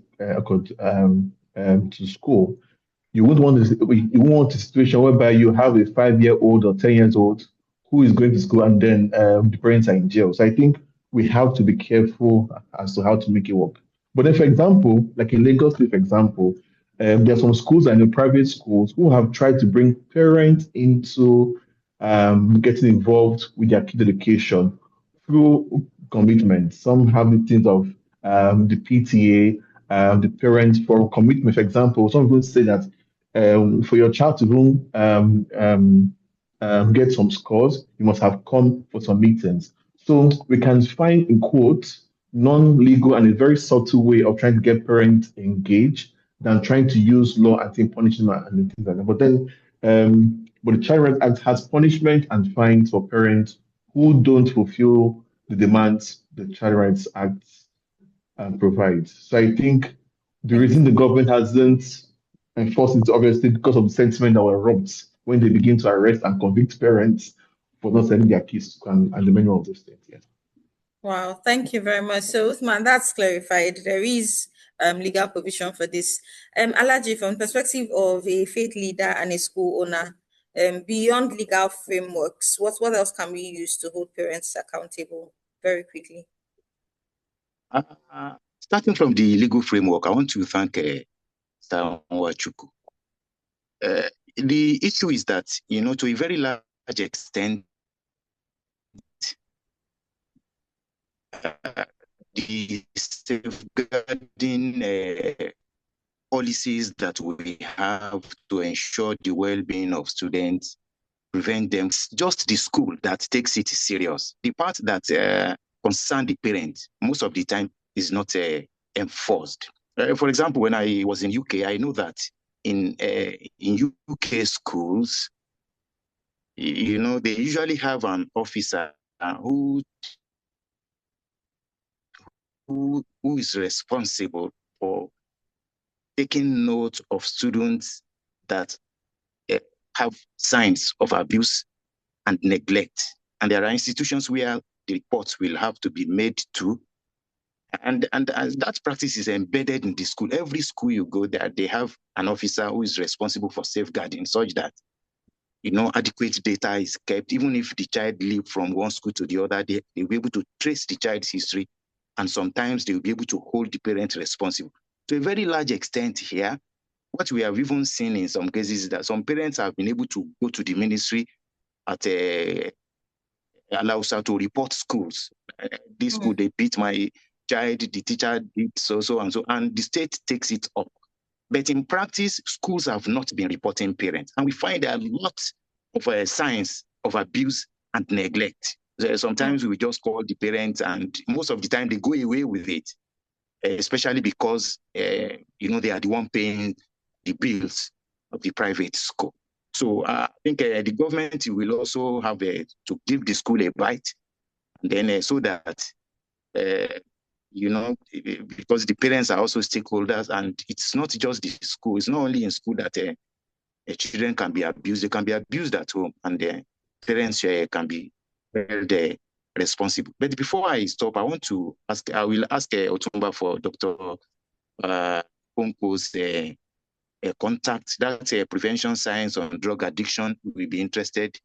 Speaker 6: to school, you wouldn't want a situation whereby you have a 5-year-old or 10 years old who is going to school and then the parents are in jail. So I think we have to be careful as to how to make it work. But then, for example, like in Lagos, for example, there are some schools and the private schools who have tried to bring parents into getting involved with their kid education through commitment. Some have meetings of the PTA, the parents for commitment. For example, some people say that for your child to get some scores, you must have come for some meetings. So we can find, in quotes, non-legal and a very subtle way of trying to get parents engaged than trying to use law and think punishment and things like that. But then, but the Child Rights Act has punishment and fines for parents who don't fulfill the demands the Child Rights Act provides. So I think the reason the government hasn't enforced it, obviously, because of the sentiment that erupts when they begin to arrest and convict parents for not sending their kids to school and the many of those things. Yeah.
Speaker 1: Wow, thank you very much. So, Uthman, that's clarified. There is legal provision for this. Alhaji, from the perspective of a faith leader and a school owner, beyond legal frameworks, what else can we use to hold parents accountable? Very quickly.
Speaker 7: Starting from the legal framework, I want to thank Nwachukwu. The issue is that, to a very large extent, the safeguarding policies that we have to ensure the well-being of students, prevent them, it's just the school that takes it serious. The part that concern the parent, most of the time is not enforced. For example, when I was in UK, I know that in UK schools, you know, they usually have an officer who is responsible for taking note of students that have signs of abuse and neglect. And there are institutions where the reports will have to be made to. And that practice is embedded in the school. Every school you go there, they have an officer who is responsible for safeguarding, such that, you know, adequate data is kept. Even if the child leaves from one school to the other, they'll be able to trace the child's history. And sometimes they'll be able to hold the parent responsible. To a very large extent here, what we have even seen in some cases is that some parents have been able to go to the ministry at allows her to report schools. This school, they beat my child, the teacher did so and so, and the state takes it up. But in practice, schools have not been reporting parents. And we find a lot of signs of abuse and neglect. Sometimes we just call the parents, and most of the time they go away with it, especially because, you know, they are the one paying the bills of the private school. So I think the government will also have to give the school a bite, and then so that, you know, because the parents are also stakeholders, and it's not just the school. It's not only in school that children can be abused. They can be abused at home, and the parents can be held responsible. But before I stop, I will ask Otumba for Dr. Okonkwo's contact. That's prevention science on drug addiction. We'll be interested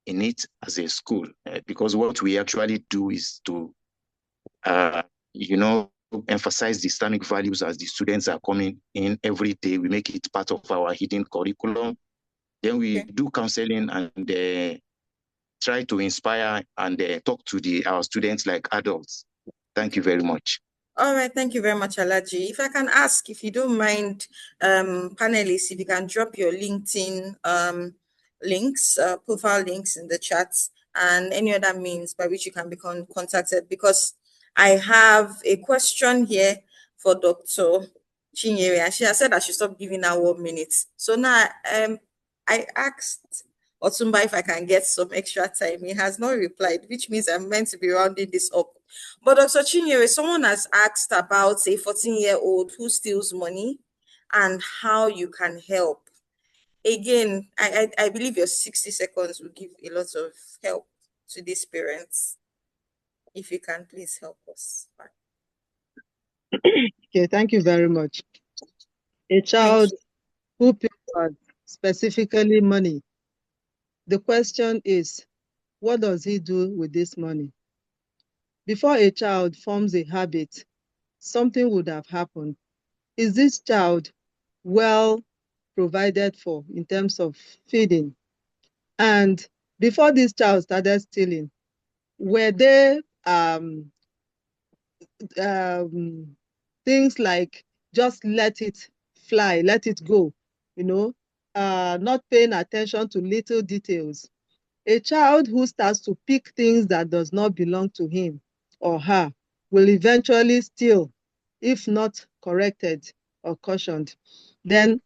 Speaker 7: in it as a school, because what we actually do is to, you know, emphasize the Islamic values as the students are coming in every day. We make it part of our hidden curriculum. Then we do counseling and try to inspire and talk to our students like adults. Thank you very much.
Speaker 1: All right, thank you very much, Alaji. If I can ask, if you don't mind, panelists, if you can drop your LinkedIn links, profile links in the chat, and any other means by which you can become contacted, because I have a question here for Dr. Chinyere, and she has said I should stop giving her 1 minute. So now I asked Otumba if I can get some extra time. He has not replied, which means I'm meant to be rounding this up. But Dr. Chinyere, someone has asked about a 14-year-old who steals money and how you can help. Again, I believe your 60 seconds will give a lot of help to these parents. If you can, please help us.
Speaker 2: Okay, thank you very much. A child who pilfers, specifically money. The question is, what does he do with this money? Before a child forms a habit, something would have happened. Is this child well provided for in terms of feeding? And before this child started stealing, were there things like just let it fly, let it go, you know, not paying attention to little details? A child who starts to pick things that does not belong to him or her will eventually steal, if not corrected or cautioned. Then,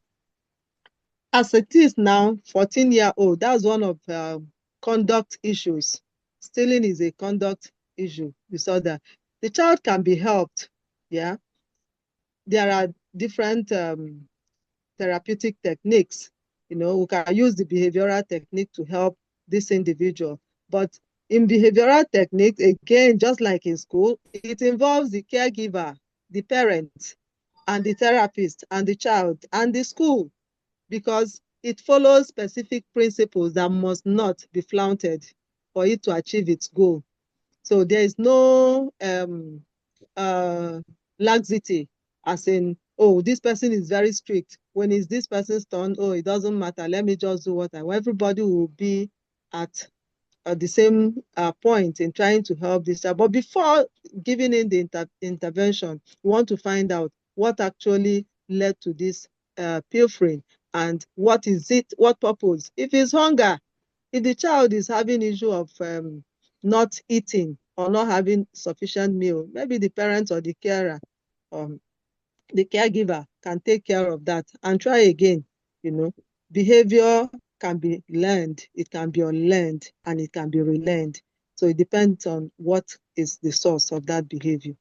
Speaker 2: as it is now, 14-year-old, that's one of conduct issues. Stealing is a conduct issue. You saw that. The child can be helped, yeah. There are different therapeutic techniques. You know, we can use the behavioral technique to help this individual. But in behavioral techniques, again, just like in school, it involves the caregiver, the parent, and the therapist, and the child, and the school, because it follows specific principles that must not be flaunted for it to achieve its goal. So there is no laxity, as in, oh, this person is very strict. When it's this person's turn, oh, it doesn't matter, let me just do what I want. Everybody will be at the same point in trying to help this child. But before giving in the intervention, we want to find out what actually led to this pilfering, and what is it, what purpose. If it's hunger, if the child is having issue of not eating, or not having sufficient meal, maybe the parents or the carer, the caregiver can take care of that and try again. Behavior can be learned, it can be unlearned, and it can be relearned. So it depends on what is the source of that behavior.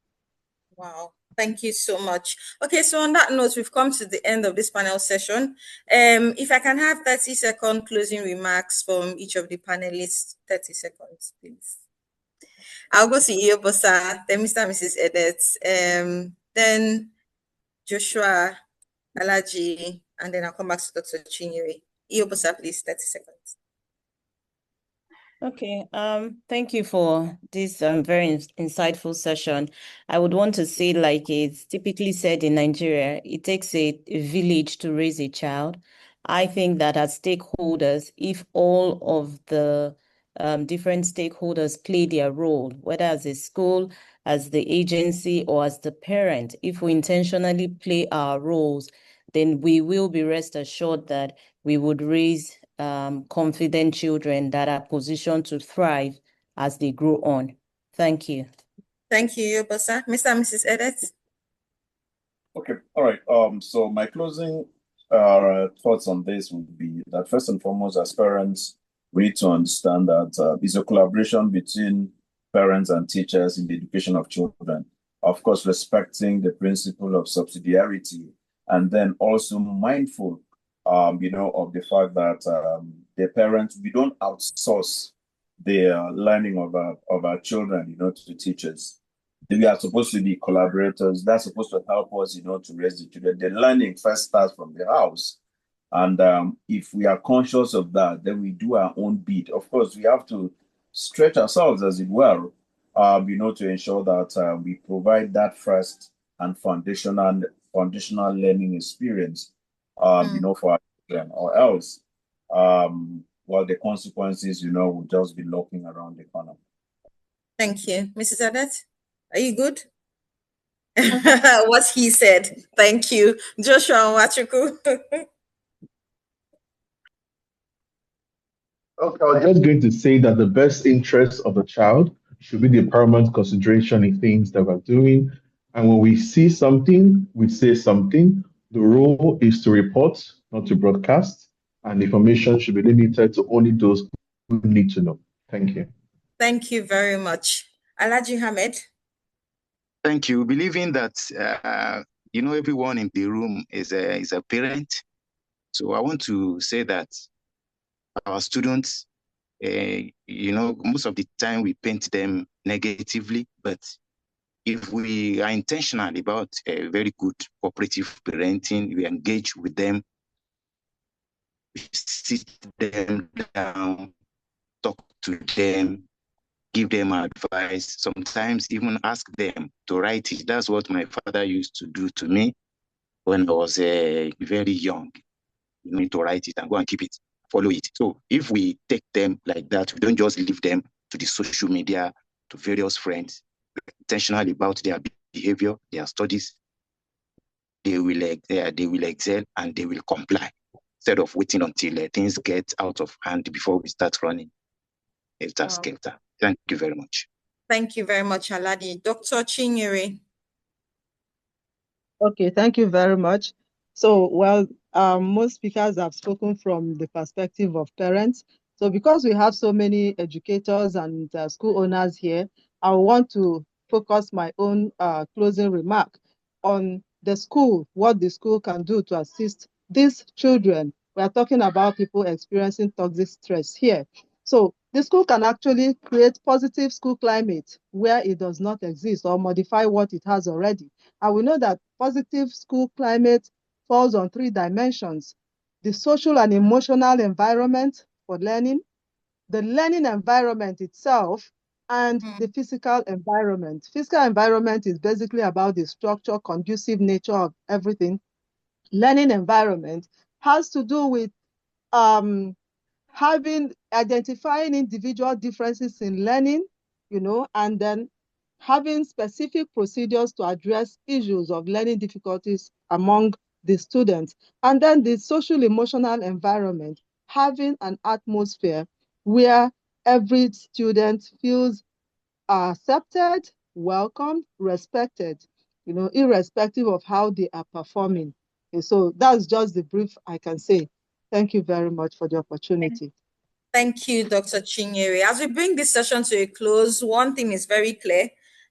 Speaker 1: Wow. Thank you so much. Okay, so on that note, we've come to the end of this panel session. If I can have 30-second closing remarks from each of the panelists, 30 seconds, please. I'll go to Iyobosa, then Mr. and Mrs. Edet, then Joshua, Alaji, and then I'll come back to Dr. Chinyere. Iyobosa, please, 30 seconds.
Speaker 5: Okay, thank you for this very insightful session. I would want to say, like it's typically said in Nigeria, it takes a village to raise a child. I think that as stakeholders, if all of the different stakeholders play their role, whether as a school, as the agency, or as the parent, if we intentionally play our roles, then we will be rest assured that we would raise confident children that are positioned to thrive as they grow on. Thank you.
Speaker 1: Thank you, Iyobosa. Mr. and Mrs. Edet.
Speaker 3: Okay, all right. So my closing thoughts on this would be that first and foremost, as parents, we need to understand that it's a collaboration between parents and teachers in the education of children. Of course, respecting the principle of subsidiarity, and then also mindful, of the fact that the parents, we don't outsource the learning of our children, to teachers. We are supposed to be collaborators. That's supposed to help us, to raise the children. The learning first starts from the house. And if we are conscious of that, then we do our own bit. Of course, we have to stretch ourselves, as it were, to ensure that we provide that first and foundational learning experience, for our children, or else, the consequences, will just be lurking around the corner.
Speaker 1: Thank you. Mrs. Adet, are you good? What he said. Thank you. Joshua Nwachukwu.
Speaker 6: Okay, I was just going to say that the best interest of the child should be the paramount consideration in things that we're doing. And when we see something, we say something. The role is to report, not to broadcast. And information should be limited to only those who need to know. Thank you.
Speaker 1: Thank you very much. Alaji Hamed.
Speaker 7: Thank you. Believing that, everyone in the room is a parent. So I want to say that our students, most of the time we paint them negatively, but if we are intentional about a very good cooperative parenting, we engage with them, we sit them down, talk to them, give them advice, sometimes even ask them to write it. That's what my father used to do to me when I was very young. You need to write it and go and keep it, follow it. So if we take them like that, we don't just leave them to the social media, to various friends, intentional about their behavior, their studies, they will excel and they will comply, instead of waiting until things get out of hand before we start running. Skelter. Thank you very much.
Speaker 1: Thank you very much, Aladi. Dr. Chinyere.
Speaker 2: Okay, thank you very much. So, most speakers have spoken from the perspective of parents. So because we have so many educators and school owners here, I want to focus my own closing remark on the school, what the school can do to assist these children. We are talking about people experiencing toxic stress here. So the school can actually create positive school climate where it does not exist, or modify what it has already. And we know that positive school climate falls on 3 dimensions: the social and emotional environment for learning, the learning environment itself, and the physical environment. Physical environment is basically about the structure, conducive nature of everything. Learning environment has to do with identifying individual differences in learning, and then having specific procedures to address issues of learning difficulties among the students. And then the social emotional environment, having an atmosphere where every student feels are accepted, welcomed, respected, you know, irrespective of how they are performing. Okay, so that's just the brief I can say. Thank you very much for the opportunity.
Speaker 1: Thank you, Dr. Chinyere. As we bring this session to a close, one thing is very clear.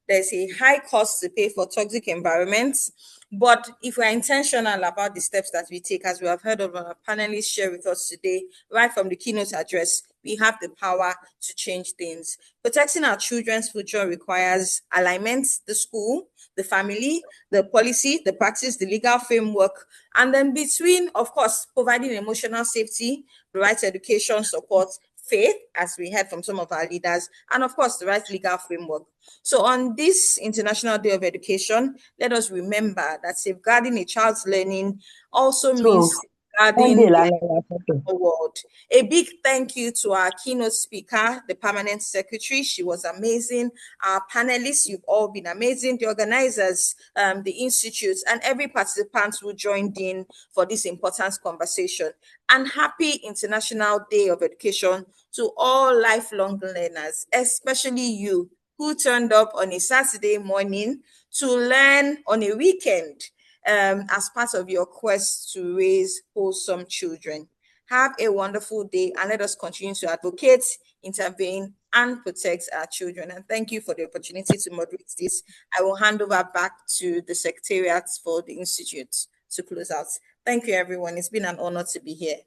Speaker 1: There's a high cost to pay for toxic environments. But if we're intentional about the steps that we take, as we have heard of our panelists share with us today, right from the keynote address, we have the power to change things. Protecting our children's future requires alignment, the school, the family, the policy, the practice, the legal framework, and then between, of course, providing emotional safety, the right education support, faith, as we heard from some of our leaders, and of course, the right legal framework. So on this International Day of Education, let us remember that safeguarding a child's learning also means safeguarding the world. A big thank you to our keynote speaker, the permanent secretary. She was amazing. Our panelists, you've all been amazing. The organizers, the institutes, and every participant who joined in for this important conversation. And happy International Day of Education to all lifelong learners, especially you who turned up on a Saturday morning to learn on a weekend as part of your quest to raise wholesome children. Have a wonderful day, and let us continue to advocate, intervene, and protect our children. And thank you for the opportunity to moderate this. I will hand over back to the Secretariat for the Institute to close out. Thank you, everyone. It's been an honor to be here.